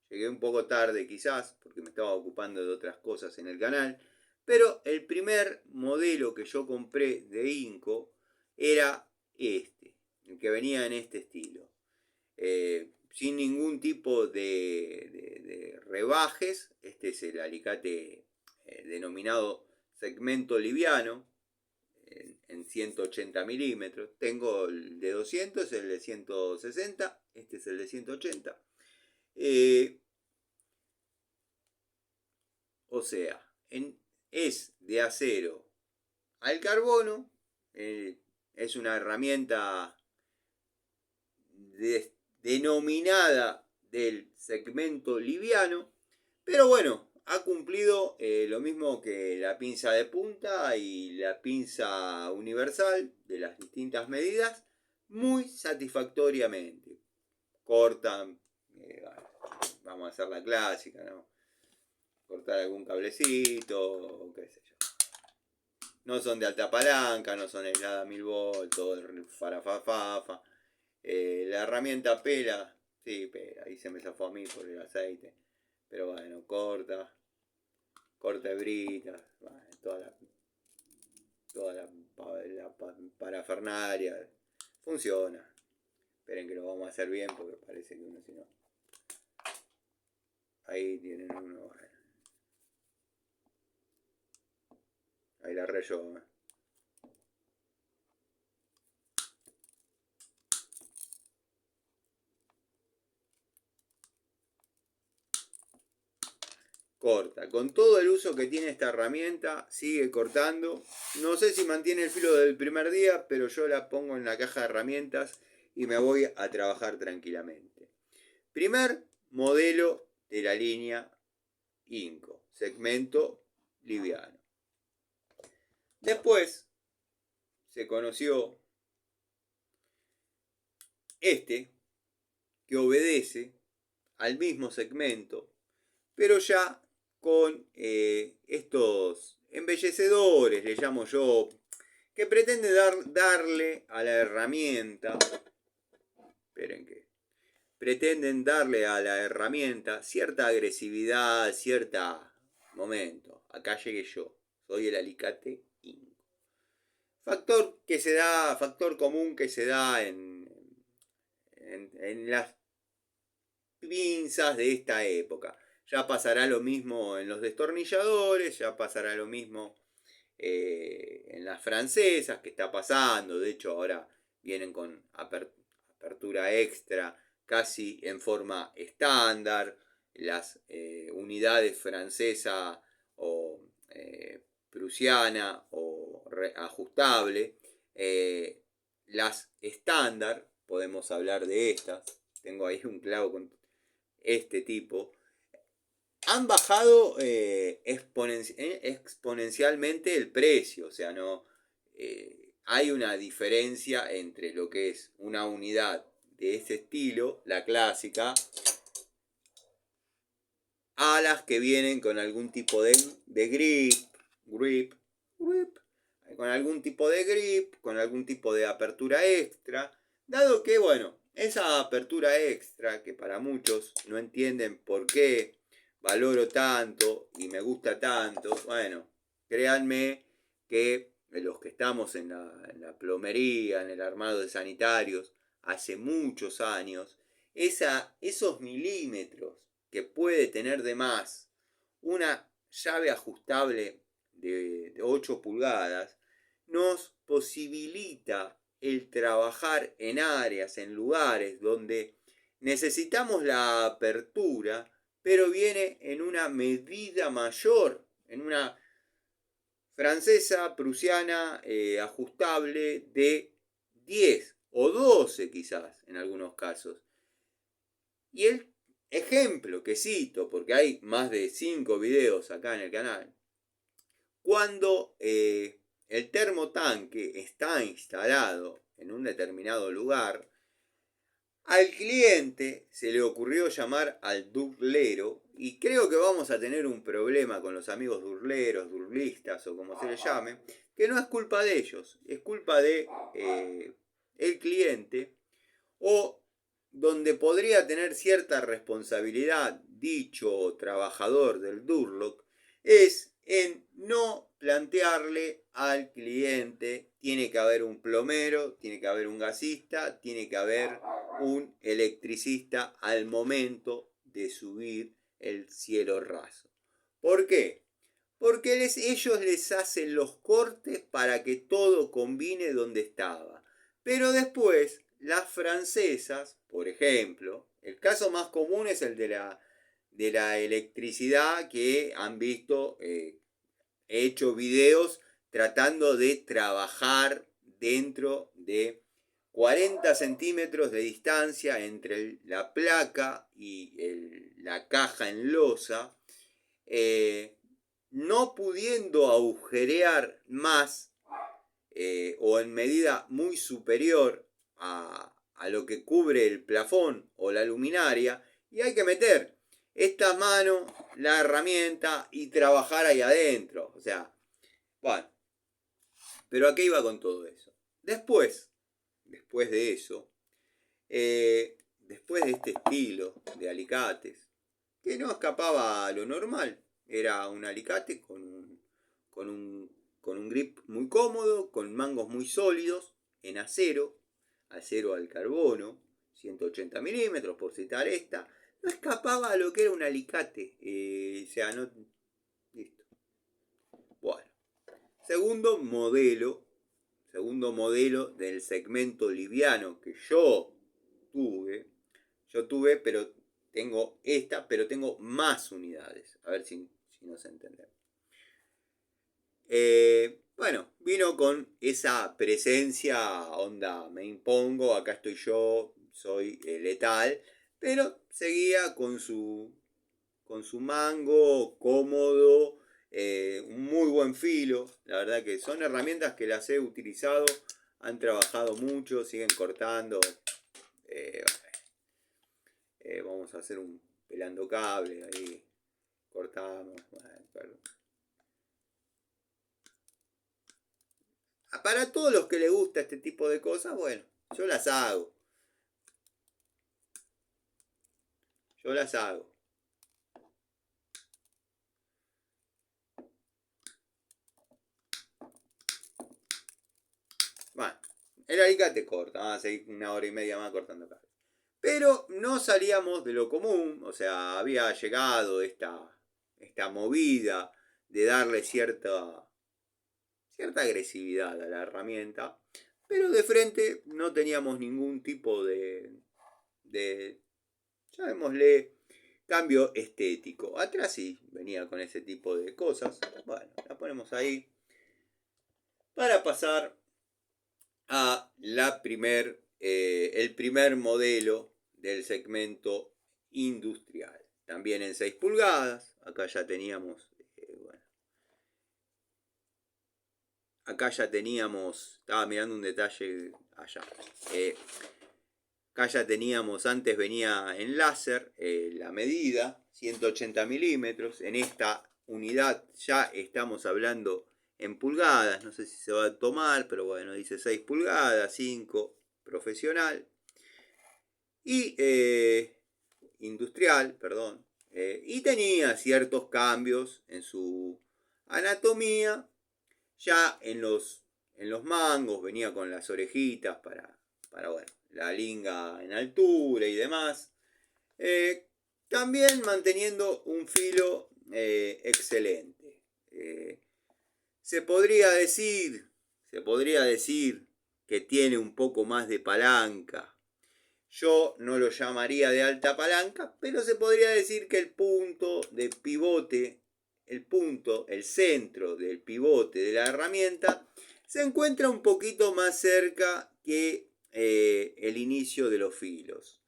llegué un poco tarde quizás, porque me estaba ocupando de otras cosas en el canal, pero el primer modelo que yo compré de Inco era este, el que venía en este estilo. Sin ningún tipo de rebajes. Este es el alicate denominado segmento liviano en 180 milímetros. Tengo el de 200, el de 160, este es el de 180. O sea, es de acero al carbono. Es una herramienta denominada del segmento liviano, pero bueno, ha cumplido lo mismo que la pinza de punta y la pinza universal de las distintas medidas, muy satisfactoriamente. Cortan, vamos a hacer la clásica, ¿no? Cortar algún cablecito, qué sé yo. No son de alta palanca, no son aisladas 1000 volts, farafafafa. La herramienta pela, sí, pela, ahí se me zafó a mí por el aceite. Pero bueno, corta hebritas, bueno, toda la parafernalia. Funciona. Esperen que lo vamos a hacer bien porque parece que uno si no. Ahí tienen uno, bueno. Ahí la reyó. Corta. Con todo el uso que tiene esta herramienta, sigue cortando. No sé si mantiene el filo del primer día, pero yo la pongo en la caja de herramientas y me voy a trabajar tranquilamente. Primer modelo de la línea Inco, segmento liviano. Después se conoció este, que obedece al mismo segmento, pero ya con estos embellecedores, le llamo yo, que pretende darle a la herramienta, esperen que, pretenden darle a la herramienta cierta agresividad, cierta momento. Acá llegué yo, soy el alicate Inco. Factor común que se da en las pinzas de esta época. Ya pasará lo mismo en los destornilladores, ya pasará lo mismo en las francesas, que está pasando. De hecho, ahora vienen con apertura extra, casi en forma estándar. Las unidades francesa o prusiana o ajustable. Las estándar, podemos hablar de estas. Tengo ahí un clavo con este tipo. Han bajado exponencialmente el precio. O sea, no hay una diferencia entre lo que es una unidad de este estilo, la clásica, a las que vienen con algún tipo de grip, con algún tipo de grip, con algún tipo de apertura extra, dado que, bueno, esa apertura extra, que para muchos no entienden por qué valoro tanto y me gusta tanto, bueno, créanme que los que estamos en la plomería, en el armado de sanitarios, hace muchos años, esos milímetros que puede tener de más una llave ajustable de 8 pulgadas nos posibilita el trabajar en áreas, en lugares donde necesitamos la apertura, pero viene en una medida mayor, en una francesa, prusiana, ajustable de 10 o 12 quizás en algunos casos. Y el ejemplo que cito, porque hay más de 5 videos acá en el canal, cuando el termotanque está instalado en un determinado lugar, al cliente se le ocurrió llamar al durlero, y creo que vamos a tener un problema con los amigos durleros, durlistas o como se les llame, que no es culpa de ellos, es culpa de el cliente, o donde podría tener cierta responsabilidad dicho trabajador del Durlock, es en no plantearle al cliente: tiene que haber un plomero, tiene que haber un gasista, tiene que haber un electricista al momento de subir el cielo raso. ¿Por qué? Porque ellos les hacen los cortes para que todo combine donde estaba. Pero después, las francesas, por ejemplo, el caso más común es el de la electricidad, que han visto, he hecho videos tratando de trabajar dentro de 40 centímetros de distancia entre la placa y la caja en losa, no pudiendo agujerear más o en medida muy superior a lo que cubre el plafón o la luminaria, y hay que meter esta mano, la herramienta, y trabajar ahí adentro. O sea, bueno, pero ¿a qué iba con todo eso? Después de eso, después de este estilo de alicates, que no escapaba a lo normal, era un alicate con un grip muy cómodo, con mangos muy sólidos, en acero al carbono, 180 milímetros por citar esta, no escapaba a lo que era un alicate. O sea, no... Listo. Bueno, segundo modelo del segmento liviano que yo tuve, pero tengo esta, pero tengo más unidades. A ver si nos entendemos. Bueno, vino con esa presencia, onda, me impongo, acá estoy yo, soy letal, pero seguía con su mango cómodo, un muy buen filo. La verdad que son herramientas que las he utilizado, han trabajado mucho, siguen cortando. Vamos a hacer un pelando cable ahí, cortamos. Bueno, para todos los que les gusta este tipo de cosas, bueno, yo las hago. Bueno, el alicate corta, vamos a seguir 1 hora y media más cortando cable. Pero no salíamos de lo común, o sea, había llegado esta movida de darle cierta agresividad a la herramienta, pero de frente no teníamos ningún tipo de llamémosle, cambio estético. Atrás sí venía con ese tipo de cosas. Bueno, la ponemos ahí para pasar a el primer modelo del segmento industrial. También en 6 pulgadas. Acá ya teníamos, estaba mirando un detalle allá. Acá ya teníamos, antes venía en láser la medida, 180 milímetros. En esta unidad ya estamos hablando en pulgadas, no sé si se va a tomar, pero bueno, dice 6 pulgadas, 5 profesional. Y industrial, perdón. Y tenía ciertos cambios en su anatomía. Ya en los mangos venía con las orejitas para bueno, la linga en altura y demás. También manteniendo un filo excelente. Se podría decir que tiene un poco más de palanca. Yo no lo llamaría de alta palanca, pero se podría decir que el punto de pivote, el centro del pivote de la herramienta, se encuentra un poquito más cerca que el inicio de los filos.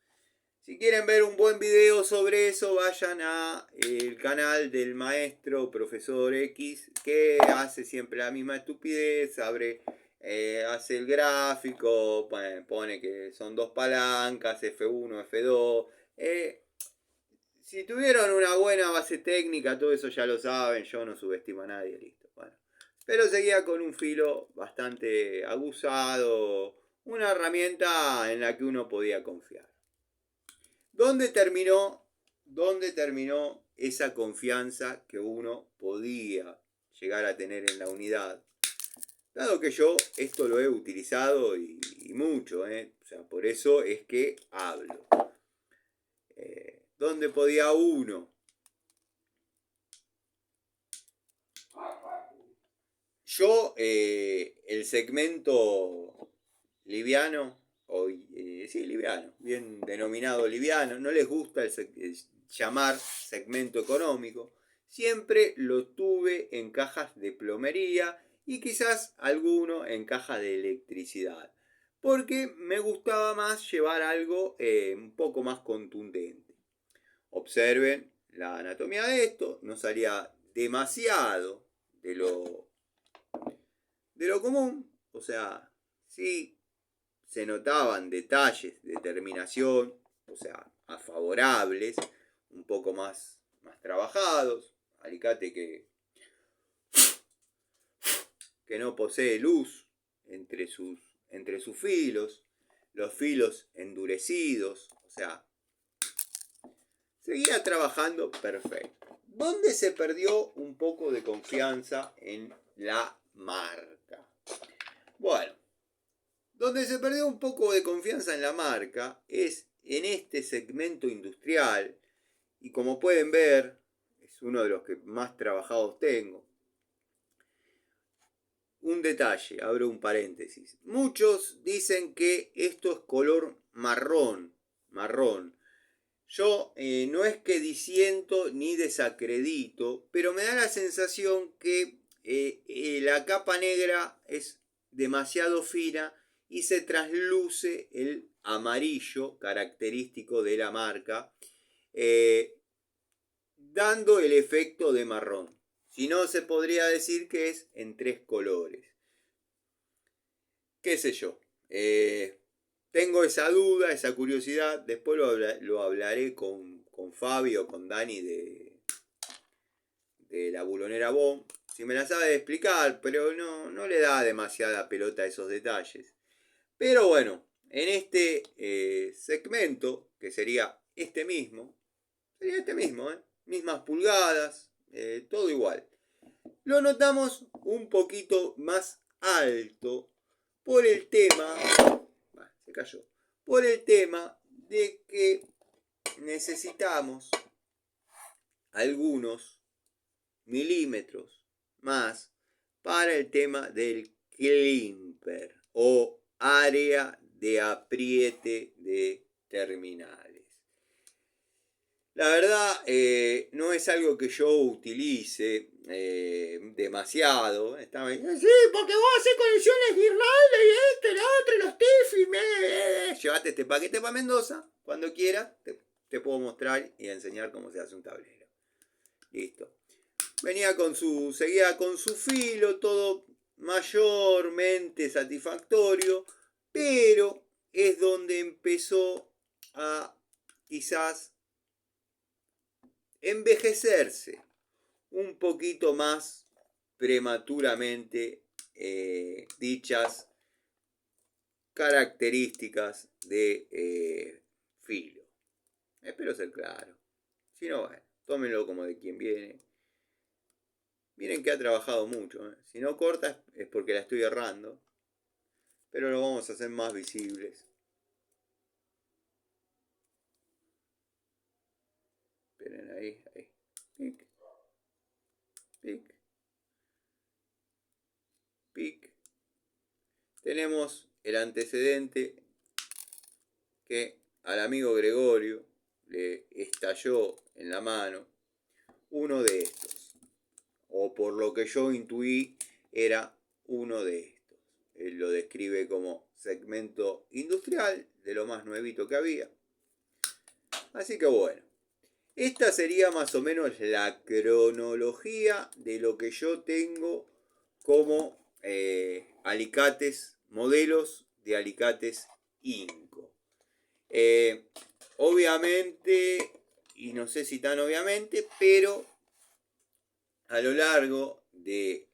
Si quieren ver un buen video sobre eso, vayan a el canal del maestro profesor X, que hace siempre la misma estupidez, hace el gráfico, pone que son dos palancas, F1, F2. Si tuvieron una buena base técnica, todo eso ya lo saben, yo no subestimo a nadie, listo. Bueno, pero seguía con un filo bastante aguzado, una herramienta en la que uno podía confiar. ¿Dónde terminó esa confianza que uno podía llegar a tener en la unidad? Dado que yo esto lo he utilizado y mucho, o sea, por eso es que hablo. ¿Dónde podía uno? Yo, el segmento liviano, sí, liviano, bien denominado liviano, no les gusta llamar segmento económico, siempre lo tuve en cajas de plomería y quizás alguno en cajas de electricidad, porque me gustaba más llevar algo un poco más contundente. Observen la anatomía de esto, no salía demasiado de lo común, o sea, sí se notaban detalles de terminación, o sea, favorables, un poco más trabajados, alicate que no posee luz entre sus filos, los filos endurecidos, o sea, seguía trabajando perfecto. ¿Dónde se perdió un poco de confianza en la marca? Bueno, donde se perdió un poco de confianza en la marca es en este segmento industrial, y como pueden ver, es uno de los que más trabajados tengo. Un detalle, abro un paréntesis. Muchos dicen que esto es color marrón. Yo no es que disiento ni desacredito, pero me da la sensación que la capa negra es demasiado fina y se trasluce el amarillo característico de la marca, dando el efecto de marrón. Si no, se podría decir que es en tres colores. ¿Qué sé yo? Tengo esa duda, esa curiosidad. Después lo hablaré con Fabio, con Dani de la Bulonera Bomb. Si me la sabe explicar, pero no le da demasiada pelota a esos detalles. Pero bueno, en este segmento, que sería este mismo, mismas pulgadas, todo igual. Lo notamos un poquito más alto por el tema, se cayó, por el tema de que necesitamos algunos milímetros más para el tema del climper o área de apriete de terminales. La verdad, no es algo que yo utilice demasiado. Estaba diciendo, sí, porque vos haces conexiones de Irlanda y esto, y lo otro, y los Tiffy. Llévate este paquete para Mendoza. Cuando quieras, te puedo mostrar y enseñar cómo se hace un tablero. Listo. Seguía con su filo, todo mayormente satisfactorio, pero es donde empezó a quizás envejecerse un poquito más prematuramente dichas características de filo. Espero ser claro. Si no, bueno, tómenlo como de quien viene. Miren que ha trabajado mucho. Si no corta es porque la estoy errando. Pero lo vamos a hacer más visibles. Esperen ahí. Pic. Pic. Pic. Tenemos el antecedente que al amigo Gregorio le estalló en la mano uno de estos, o por lo que yo intuí era uno de estos. Él lo describe como segmento industrial, de lo más nuevito que había. Así que bueno, esta sería más o menos la cronología de lo que yo tengo como alicates, modelos de alicates Inco. Obviamente, y no sé si tan obviamente, pero a lo largo de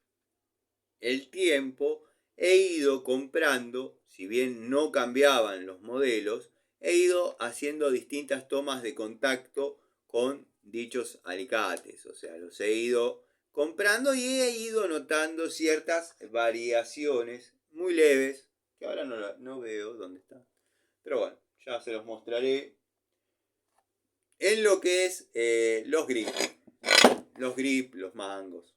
el tiempo he ido comprando, si bien no cambiaban los modelos, he ido haciendo distintas tomas de contacto con dichos alicates. O sea, los he ido comprando y he ido notando ciertas variaciones muy leves, que ahora no veo dónde están. Pero bueno, ya se los mostraré en lo que es los grips, los mangos.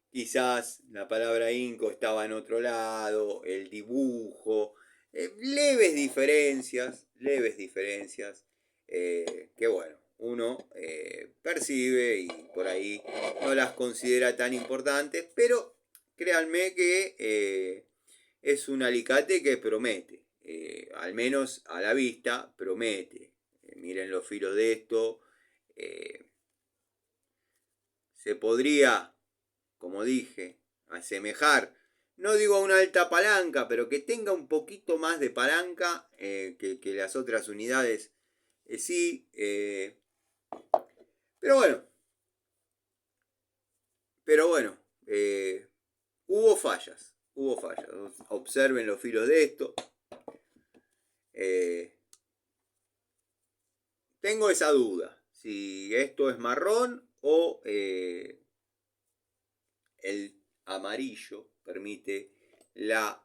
Quizás la palabra Inco estaba en otro lado, el dibujo, leves diferencias, que bueno, uno percibe y por ahí no las considera tan importantes, pero créanme que es un alicate que promete, al menos a la vista promete. Miren los filos de esto, se podría, como dije, asemejar, no digo a una alta palanca, pero que tenga un poquito más de palanca que las otras unidades. Sí, pero bueno, hubo fallas. Observen los filos de esto. Tengo esa duda, si esto es marrón o el amarillo permite la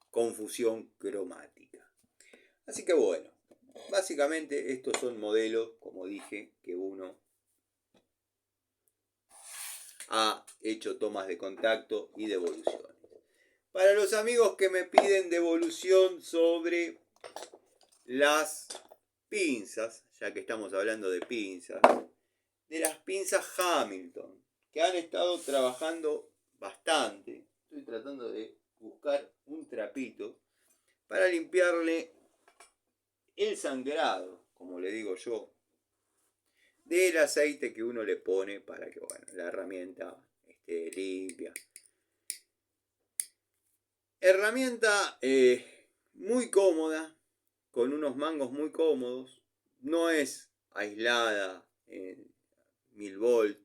confusión cromática. Así que bueno, básicamente estos son modelos, como dije, que uno ha hecho tomas de contacto y devoluciones. Para los amigos que me piden devolución sobre las pinzas, ya que estamos hablando de pinzas, de las pinzas Hamilton, que han estado trabajando bastante. Estoy tratando de buscar un trapito para limpiarle el sangrado, como le digo yo, del aceite que uno le pone para que bueno, la herramienta esté limpia. Herramienta muy cómoda, con unos mangos muy cómodos. No es aislada en 1000 volts,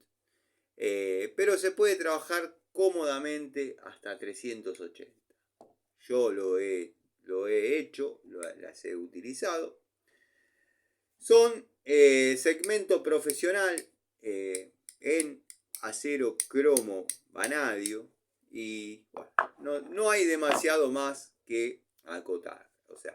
pero se puede trabajar cómodamente hasta 380. Yo lo he hecho, las he utilizado. Son segmento profesional en acero cromo vanadio y bueno, no hay demasiado más que acotar. O sea,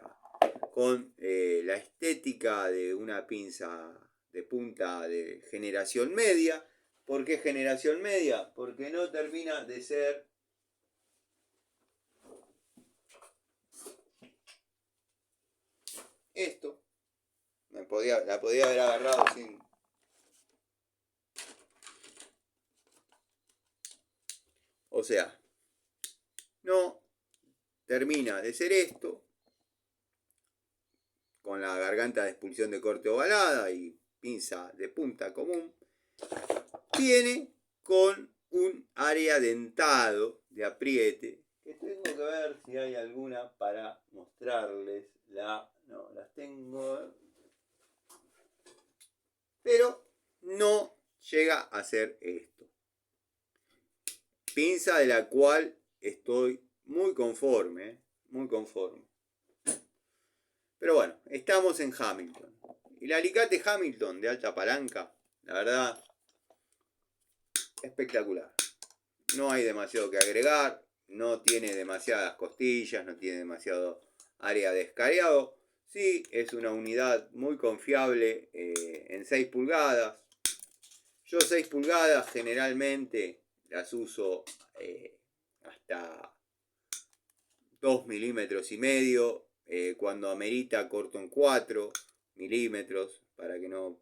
con la estética de una pinza de punta de generación media. ¿Por qué generación media? Porque no termina de ser esto. La podía haber agarrado sin... O sea, no termina de ser esto, con la garganta de expulsión de corte ovalada y pinza de punta común. Viene con un área dentado de apriete, que tengo que ver si hay alguna para mostrarles. No, las tengo, pero no llega a ser esto. Pinza de la cual estoy muy conforme. Pero bueno, estamos en Hamilton. Y el alicate Hamilton de alta palanca, la verdad, espectacular. No hay demasiado que agregar, no tiene demasiadas costillas, no tiene demasiado área de escareado. Sí, es una unidad muy confiable en 6 pulgadas. Yo 6 pulgadas generalmente las uso hasta 2 milímetros y medio, cuando amerita corto en 4 milímetros, para que no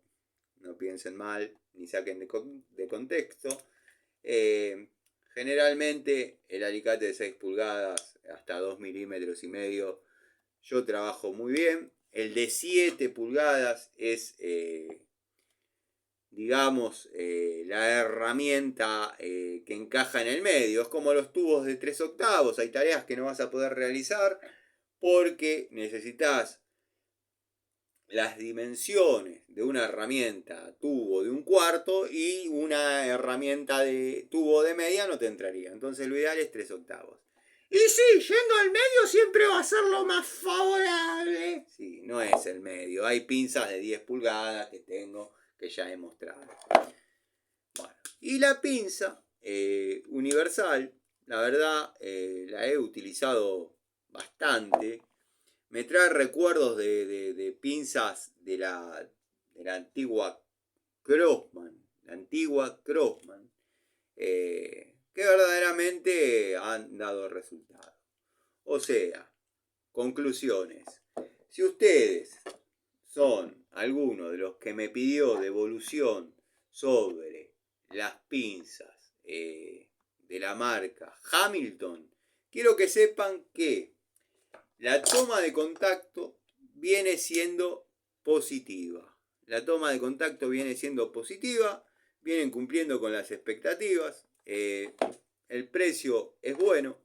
piensen mal ni saquen de contexto. Generalmente el alicate de 6 pulgadas hasta 2 milímetros y medio yo trabajo muy bien. El de 7 pulgadas es, digamos, la herramienta que encaja en el medio. Es como los tubos de 3 octavos. Hay tareas que no vas a poder realizar porque necesitas las dimensiones de una herramienta tubo de 1/4 y una herramienta de tubo de media no te entraría. Entonces lo ideal es 3 octavos. Y sí, yendo al medio siempre va a ser lo más favorable. Sí, no es el medio. Hay pinzas de 10 pulgadas que tengo que ya he mostrado. Bueno, y la pinza universal, la verdad, la he utilizado bastante. Me trae recuerdos de pinzas de la antigua Crossman. La antigua Crossman. Que verdaderamente han dado resultados. O sea, conclusiones. Si ustedes son alguno de los que me pidió devolución sobre las pinzas de la marca Hamilton, quiero que sepan que la toma de contacto viene siendo positiva. La toma de contacto viene siendo positiva, vienen cumpliendo con las expectativas, el precio es bueno,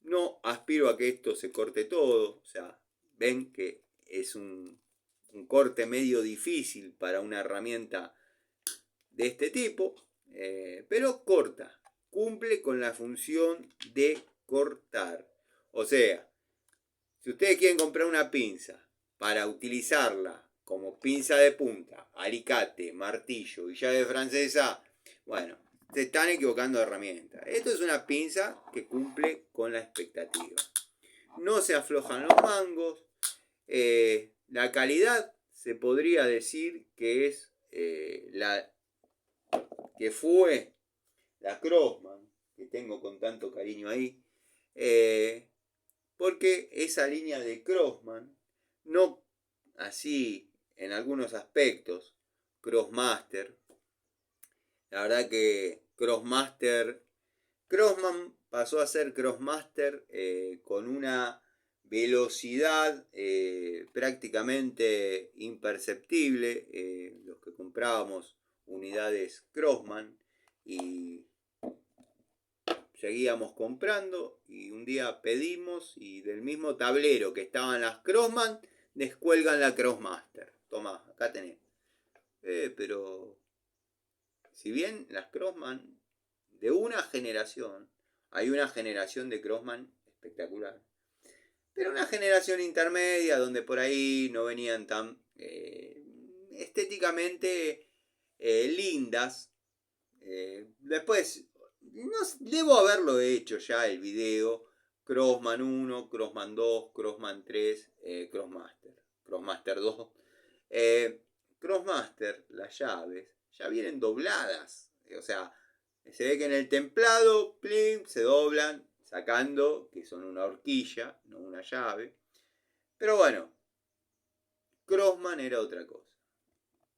no aspiro a que esto se corte todo, o sea, ven que es un corte medio difícil para una herramienta de este tipo, pero corta, cumple con la función de cortar. O sea, si ustedes quieren comprar una pinza para utilizarla como pinza de punta, alicate, martillo y llave francesa, bueno, se están equivocando de herramienta. Esto es una pinza que cumple con la expectativa. No se aflojan los mangos. La calidad se podría decir que es la que fue la Crossman, que tengo con tanto cariño ahí. Porque esa línea de Crossman, no así en algunos aspectos, Crossmaster, la verdad que Crossman pasó a ser Crossmaster con una velocidad prácticamente imperceptible. Los que comprábamos unidades Crossman y seguíamos comprando y un día pedimos y del mismo tablero que estaban las Crossman descuelgan la Crossmaster. Tomá, acá tenés. Pero si bien las Crossman de una generación, hay una generación de Crossman espectacular, pero una generación intermedia donde por ahí no venían tan estéticamente lindas. Después no, debo haberlo hecho ya el video Crossman 1, Crossman 2, Crossman 3, Crossmaster 2. Crossmaster, las llaves, ya vienen dobladas. O sea, se ve que en el templado, plim, se doblan, sacando que son una horquilla, no una llave. Pero bueno, Crossman era otra cosa.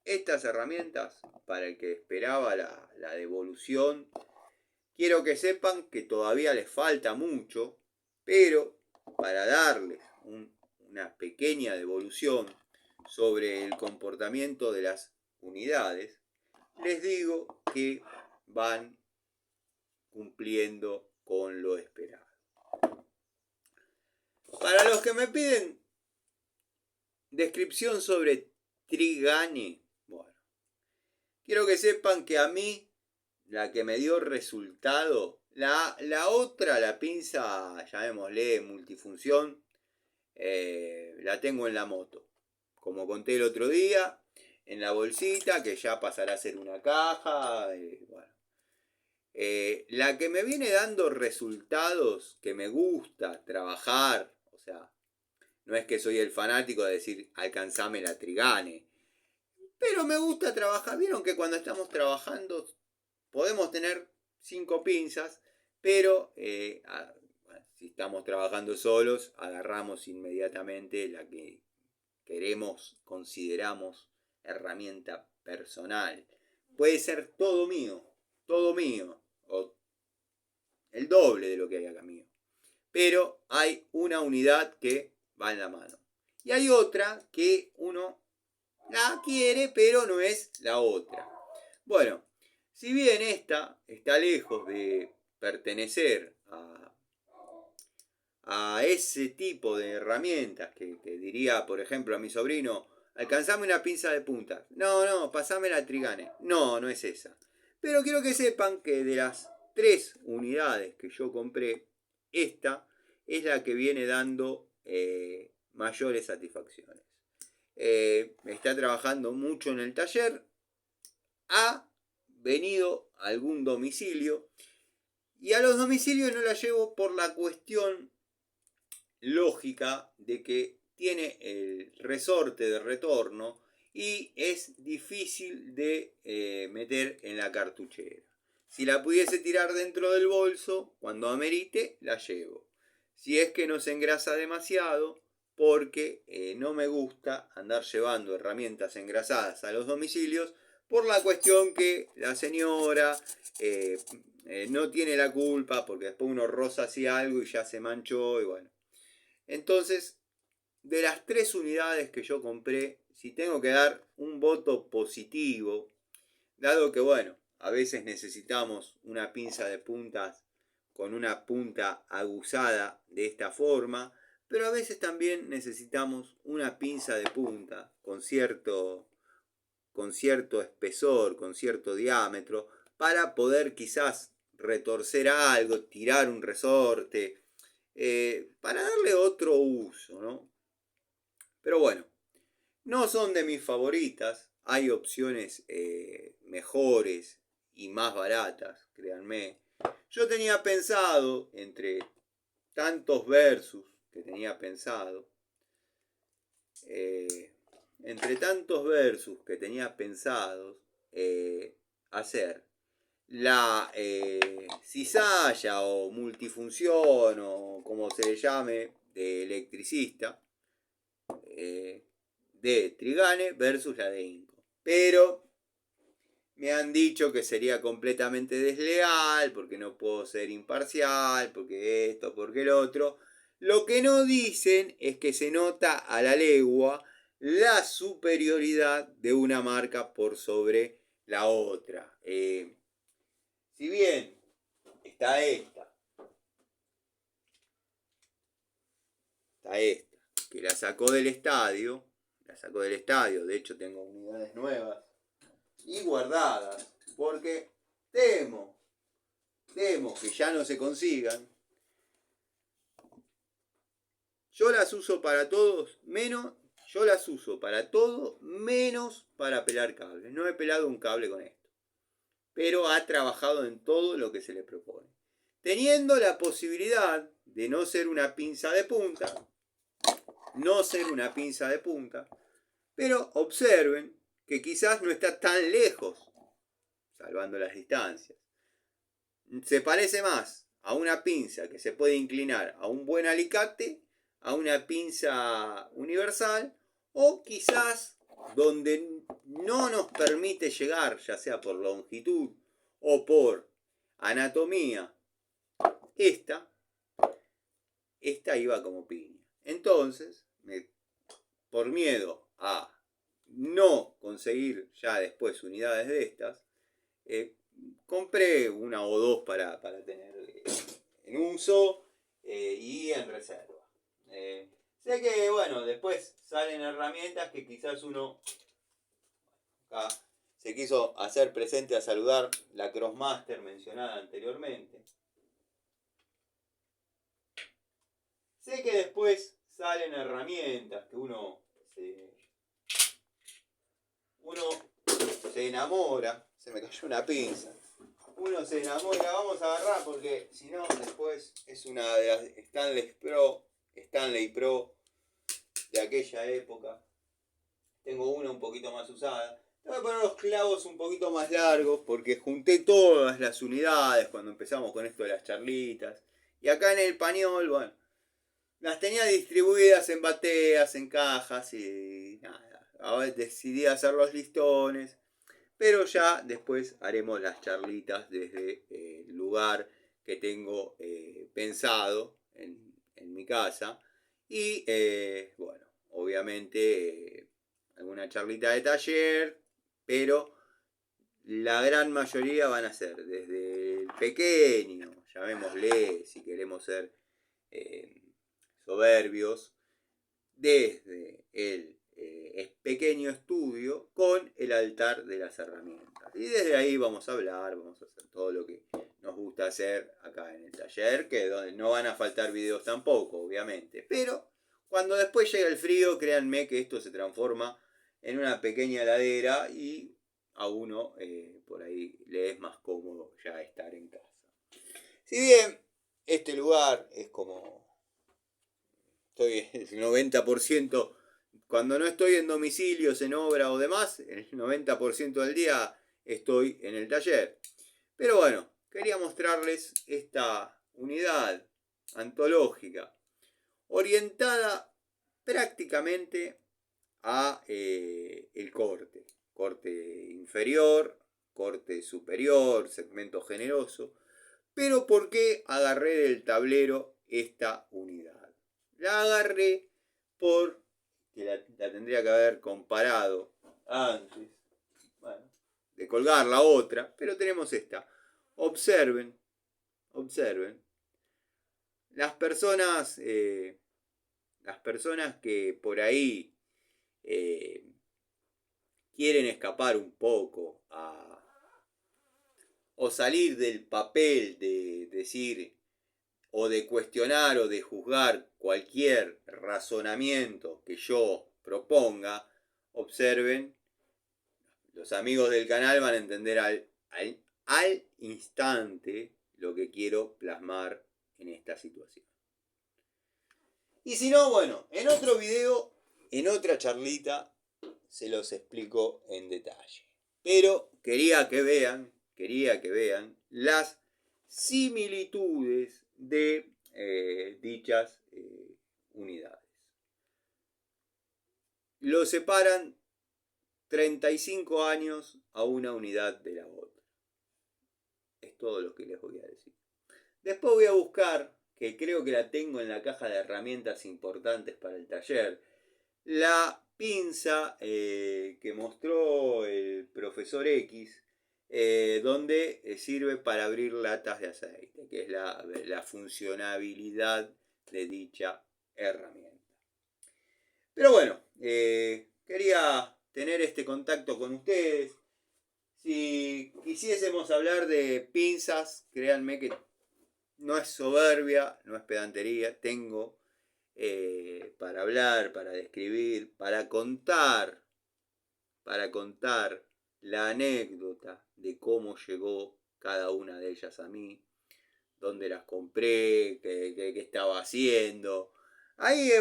Estas herramientas, para el que esperaba la devolución, quiero que sepan que todavía les falta mucho, pero para darles una pequeña devolución sobre el comportamiento de las unidades, les digo que van cumpliendo con lo esperado. Para los que me piden descripción sobre Trigane, bueno, quiero que sepan que a mí la que me dio resultado, la otra, la pinza, llamémosle multifunción, la tengo en la moto. Como conté el otro día, en la bolsita, que ya pasará a ser una caja. Bueno. La que me viene dando resultados, que me gusta trabajar, o sea, no es que soy el fanático de decir alcanzame la Trigane, pero me gusta trabajar. Vieron que cuando estamos trabajando podemos tener 5 pinzas, pero Si estamos trabajando solos, agarramos inmediatamente la que queremos, consideramos herramienta personal. Puede ser todo mío, o el doble de lo que hay acá mío. Pero hay una unidad que va en la mano. Y hay otra que uno la quiere, pero no es la otra. Bueno, si bien esta está lejos de pertenecer a ese tipo de herramientas que diría, por ejemplo, a mi sobrino, alcanzame una pinza de punta. No, pasame la Trigane. No es esa. Pero quiero que sepan que de las 3 unidades que yo compré, esta es la que viene dando mayores satisfacciones. Está trabajando mucho en el taller, ha venido a algún domicilio y a los domicilios no la llevo por la cuestión lógica de que tiene el resorte de retorno y es difícil de meter en la cartuchera. Si la pudiese tirar dentro del bolso, cuando amerite, la llevo. Si es que no se engrasa demasiado, porque no me gusta andar llevando herramientas engrasadas a los domicilios, por la cuestión que la señora no tiene la culpa, porque después uno roza así algo y ya se manchó y bueno. Entonces, de las 3 unidades que yo compré, si tengo que dar un voto positivo, dado que bueno, a veces necesitamos una pinza de puntas con una punta aguzada de esta forma, pero a veces también necesitamos una pinza de punta con cierto espesor, con cierto diámetro, para poder quizás retorcer algo, tirar un resorte, para darle otro uso, ¿no? Pero bueno, no son de mis favoritas, hay opciones mejores y más baratas, créanme. Yo tenía pensado, entre tantos versus que tenía pensado, hacer la cizalla o multifunción o como se le llame de electricista de Trigane versus la de Inco. Pero me han dicho que sería completamente desleal, porque no puedo ser imparcial, porque esto, porque el otro. Lo que no dicen es que se nota a la legua la superioridad de una marca por sobre la otra. Si bien está esta, que la sacó del estadio, de hecho tengo unidades nuevas y guardadas, porque temo que ya no se consigan. Yo las uso para todos, menos para pelar cables. No he pelado un cable con esto, pero ha trabajado en todo lo que se le propone. Teniendo la posibilidad de no ser una pinza de punta, pero observen que quizás no está tan lejos, salvando las distancias. Se parece más a una pinza que se puede inclinar a un buen alicate, a una pinza universal, o quizás donde no nos permite llegar, ya sea por longitud o por anatomía, esta iba como piña. Entonces, por miedo a no conseguir ya después unidades de estas, compré una o dos para tener en uso y en reserva. Sé que, bueno, después salen herramientas que quizás uno acá se quiso hacer presente a saludar la Crossmaster mencionada anteriormente. Sé que después salen herramientas que uno se enamora. Se me cayó una pinza. Uno se enamora, vamos a agarrar porque si no después es una de las Stanley Pro de aquella época. Tengo una un poquito más usada. Te voy a poner los clavos un poquito más largos porque junté todas las unidades cuando empezamos con esto de las charlitas Y acá en el Pañol, bueno, las tenía distribuidas en bateas, en cajas y nada. Ahora decidí hacer los listones. Pero ya después haremos las charlitas desde el lugar que tengo pensado en mi casa. Y bueno, obviamente alguna charlita de taller, pero la gran mayoría van a ser desde el pequeño, llamémosle si queremos ser eh, soberbios, desde el pequeño estudio con el altar de las herramientas. Y desde ahí vamos a hablar, vamos a hacer todo lo que nos gusta hacer acá en el taller, que donde no van a faltar videos tampoco, obviamente. Pero cuando después llega el frío, créanme que esto se transforma en una pequeña heladera y a uno por ahí le es más cómodo ya estar en casa. Si bien este lugar es como estoy el 90%, cuando no estoy en domicilios, en obra o demás, el 90% del día estoy en el taller. Pero bueno, quería mostrarles esta unidad antológica, orientada prácticamente a el corte. Corte inferior, corte superior, segmento generoso. Pero ¿por qué agarré del tablero esta unidad? La agarré por que la tendría que haber comparado antes, bueno, de colgar la otra, pero tenemos esta. Observen, observen. Las personas que por ahí quieren escapar un poco o salir del papel de decir o de cuestionar o de juzgar cualquier razonamiento que yo proponga, observen, los amigos del canal van a entender al instante lo que quiero plasmar en esta situación. Y si no, bueno, en otro video, en otra charlita, se los explico en detalle. Pero quería que vean las similitudes de dichas unidades. Lo separan 35 años a una unidad de la otra. Es todo lo que les voy a decir. Después voy a buscar, que creo que la tengo en la caja de herramientas importantes para el taller, la pinza que mostró el profesor X, donde sirve para abrir latas de aceite, que es la funcionabilidad de dicha herramienta. Pero bueno, quería tener este contacto con ustedes. Si quisiésemos hablar de pinzas, créanme que no es soberbia, no es pedantería, tengo para hablar, para describir, para contar la anécdota de cómo llegó cada una de ellas a mí, dónde las compré, qué estaba haciendo. Hay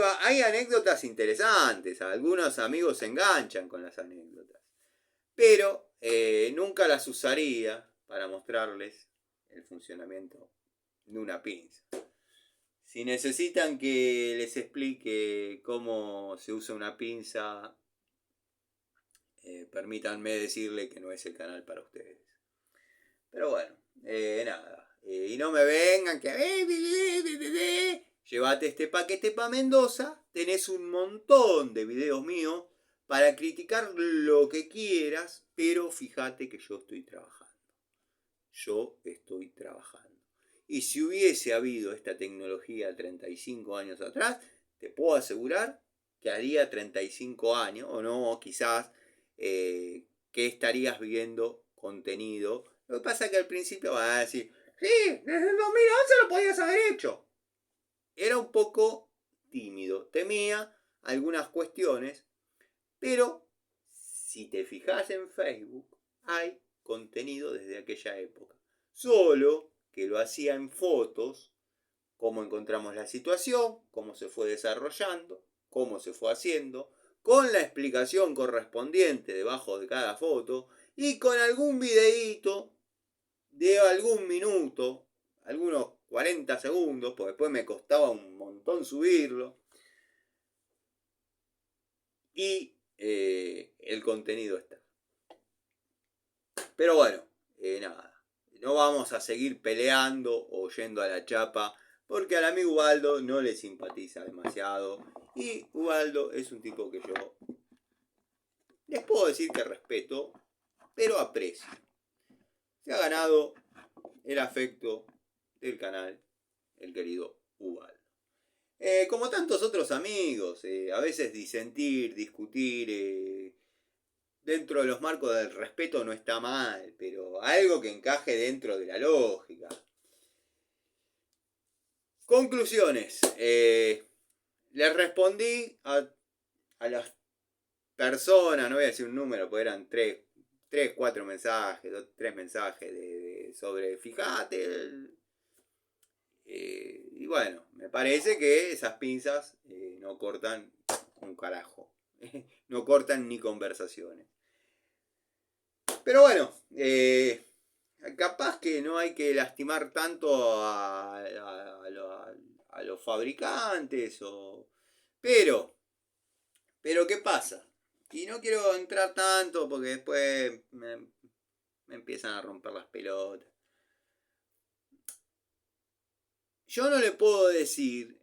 anécdotas interesantes, algunos amigos se enganchan con las anécdotas, pero nunca las usaría para mostrarles el funcionamiento de una pinza. Si necesitan que les explique cómo se usa una pinza, permítanme decirle que no es el canal para ustedes. Pero bueno, nada. Y no me vengan que... Llévate este paquete para Mendoza. Tenés un montón de videos míos para criticar lo que quieras, pero fíjate que yo estoy trabajando. Yo estoy trabajando. Y si hubiese habido esta tecnología 35 años atrás, te puedo asegurar que haría 35 años, o no, quizás, que estarías viendo contenido. Lo que pasa es que al principio vas a decir, sí, desde el 2011 lo podías haber hecho. Era un poco tímido, temía algunas cuestiones, pero si te fijas en Facebook, hay contenido desde aquella época. Solo que lo hacía en fotos, cómo encontramos la situación, cómo se fue desarrollando, cómo se fue haciendo, con la explicación correspondiente debajo de cada foto y con algún videíto de algún minuto, algunos 40 segundos, porque después me costaba un montón subirlo. Y el contenido está. Pero bueno, nada. No vamos a seguir peleando o yendo a la chapa, porque al amigo Ubaldo no le simpatiza demasiado. Y Ubaldo es un tipo que yo les puedo decir que respeto, pero aprecio. Se ha ganado el afecto del canal, el querido Ubaldo. Como tantos otros amigos, a veces disentir, discutir, dentro de los marcos del respeto no está mal, pero algo que encaje dentro de la lógica. Conclusiones. Les respondí a las personas, no voy a decir un número, porque eran 3, 4 mensajes, 3 mensajes sobre, fíjate. Y bueno, me parece que esas pinzas no cortan un carajo. No cortan ni conversaciones. Pero bueno, capaz que no hay que lastimar tanto a los fabricantes. Pero, ¿qué pasa? Y no quiero entrar tanto porque después me empiezan a romper las pelotas. Yo no le puedo decir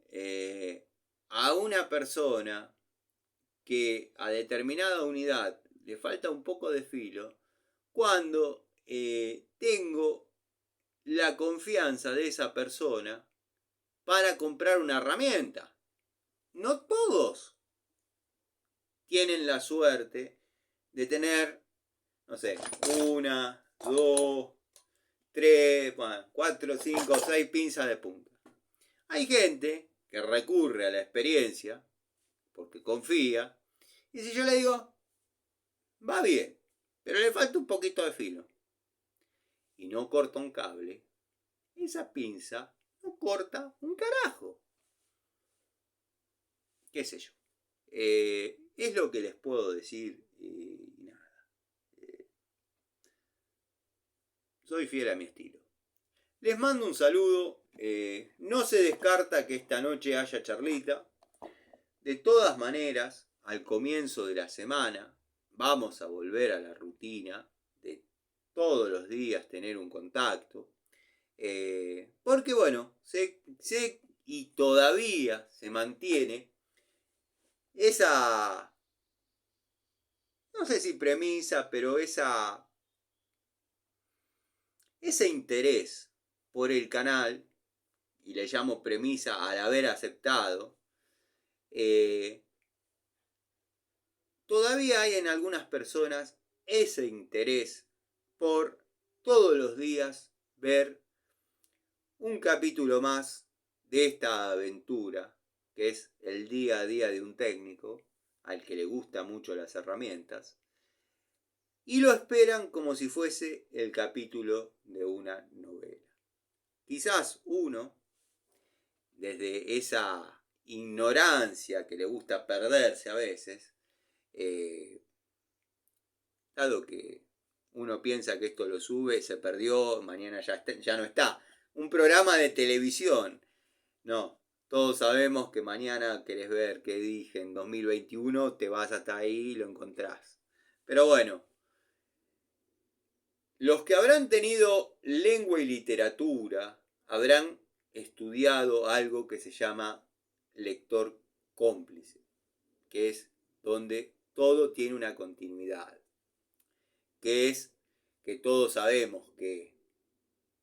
a una persona que a determinada unidad le falta un poco de filo cuando tengo la confianza de esa persona para comprar una herramienta. No todos tienen la suerte de tener, no sé, 1, 2, 3, 4, 5, 6 pinzas de punta. Hay gente que recurre a la experiencia porque confía, y si yo le digo, va bien, pero le falta un poquito de filo, y no corta un cable, esa pinza no corta un carajo. ¿Qué sé yo? Es lo que les puedo decir. Nada. Soy fiel a mi estilo. Les mando un saludo. No se descarta que esta noche haya charlita. De todas maneras, al comienzo de la semana vamos a volver a la rutina de todos los días tener un contacto. Porque bueno, sé y todavía se mantiene esa, no sé si premisa, pero ese interés por el canal, y le llamo premisa al haber aceptado, todavía hay en algunas personas ese interés por todos los días ver un capítulo más de esta aventura, que es el día a día de un técnico, al que le gustan mucho las herramientas, y lo esperan como si fuese el capítulo de una novela. Quizás uno, desde esa ignorancia que le gusta perderse a veces, dado que uno piensa que esto lo sube, se perdió, mañana ya no está. Un programa de televisión. No, todos sabemos que mañana querés ver qué dije en 2021, te vas hasta ahí y lo encontrás. Pero bueno, los que habrán tenido lengua y literatura habrán estudiado algo que se llama lector cómplice, que es donde todo tiene una continuidad, que es que todos sabemos que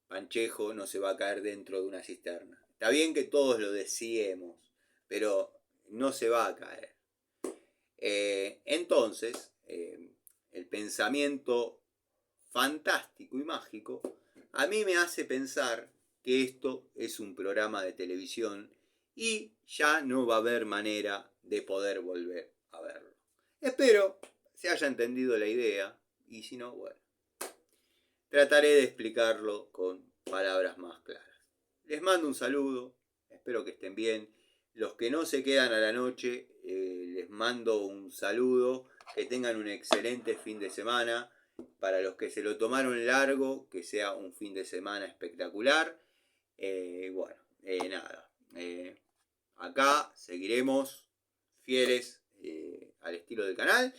Panchejo no se va a caer dentro de una cisterna. Está bien que todos lo deseemos, pero no se va a caer. Entonces, el pensamiento fantástico y mágico a mí me hace pensar que esto es un programa de televisión y ya no va a haber manera de poder volver a verlo. Espero se haya entendido la idea y si no, bueno, trataré de explicarlo con palabras más claras. Les mando un saludo, espero que estén bien. Los que no se quedan a la noche, les mando un saludo, que tengan un excelente fin de semana. Para los que se lo tomaron largo, que sea un fin de semana espectacular. Bueno, nada. Acá seguiremos fieles al estilo del canal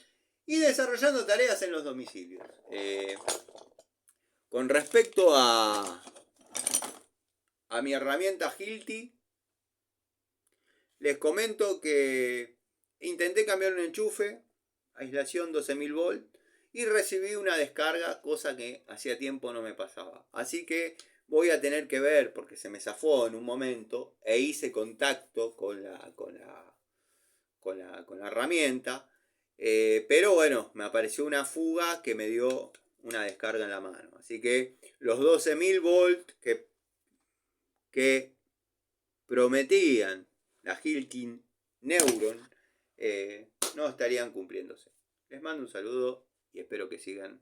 y desarrollando tareas en los domicilios. Con respecto a mi herramienta Hilti, les comento que intenté cambiar un enchufe, aislación 12.000 volt, y recibí una descarga, cosa que hacía tiempo no me pasaba. Así que voy a tener que ver, porque se me zafó en un momento, e hice contacto con la herramienta. Pero bueno, me apareció una fuga que me dio una descarga en la mano. Así que los 12.000 volt que prometían la Hilti Neuron no estarían cumpliéndose. Les mando un saludo y espero que sigan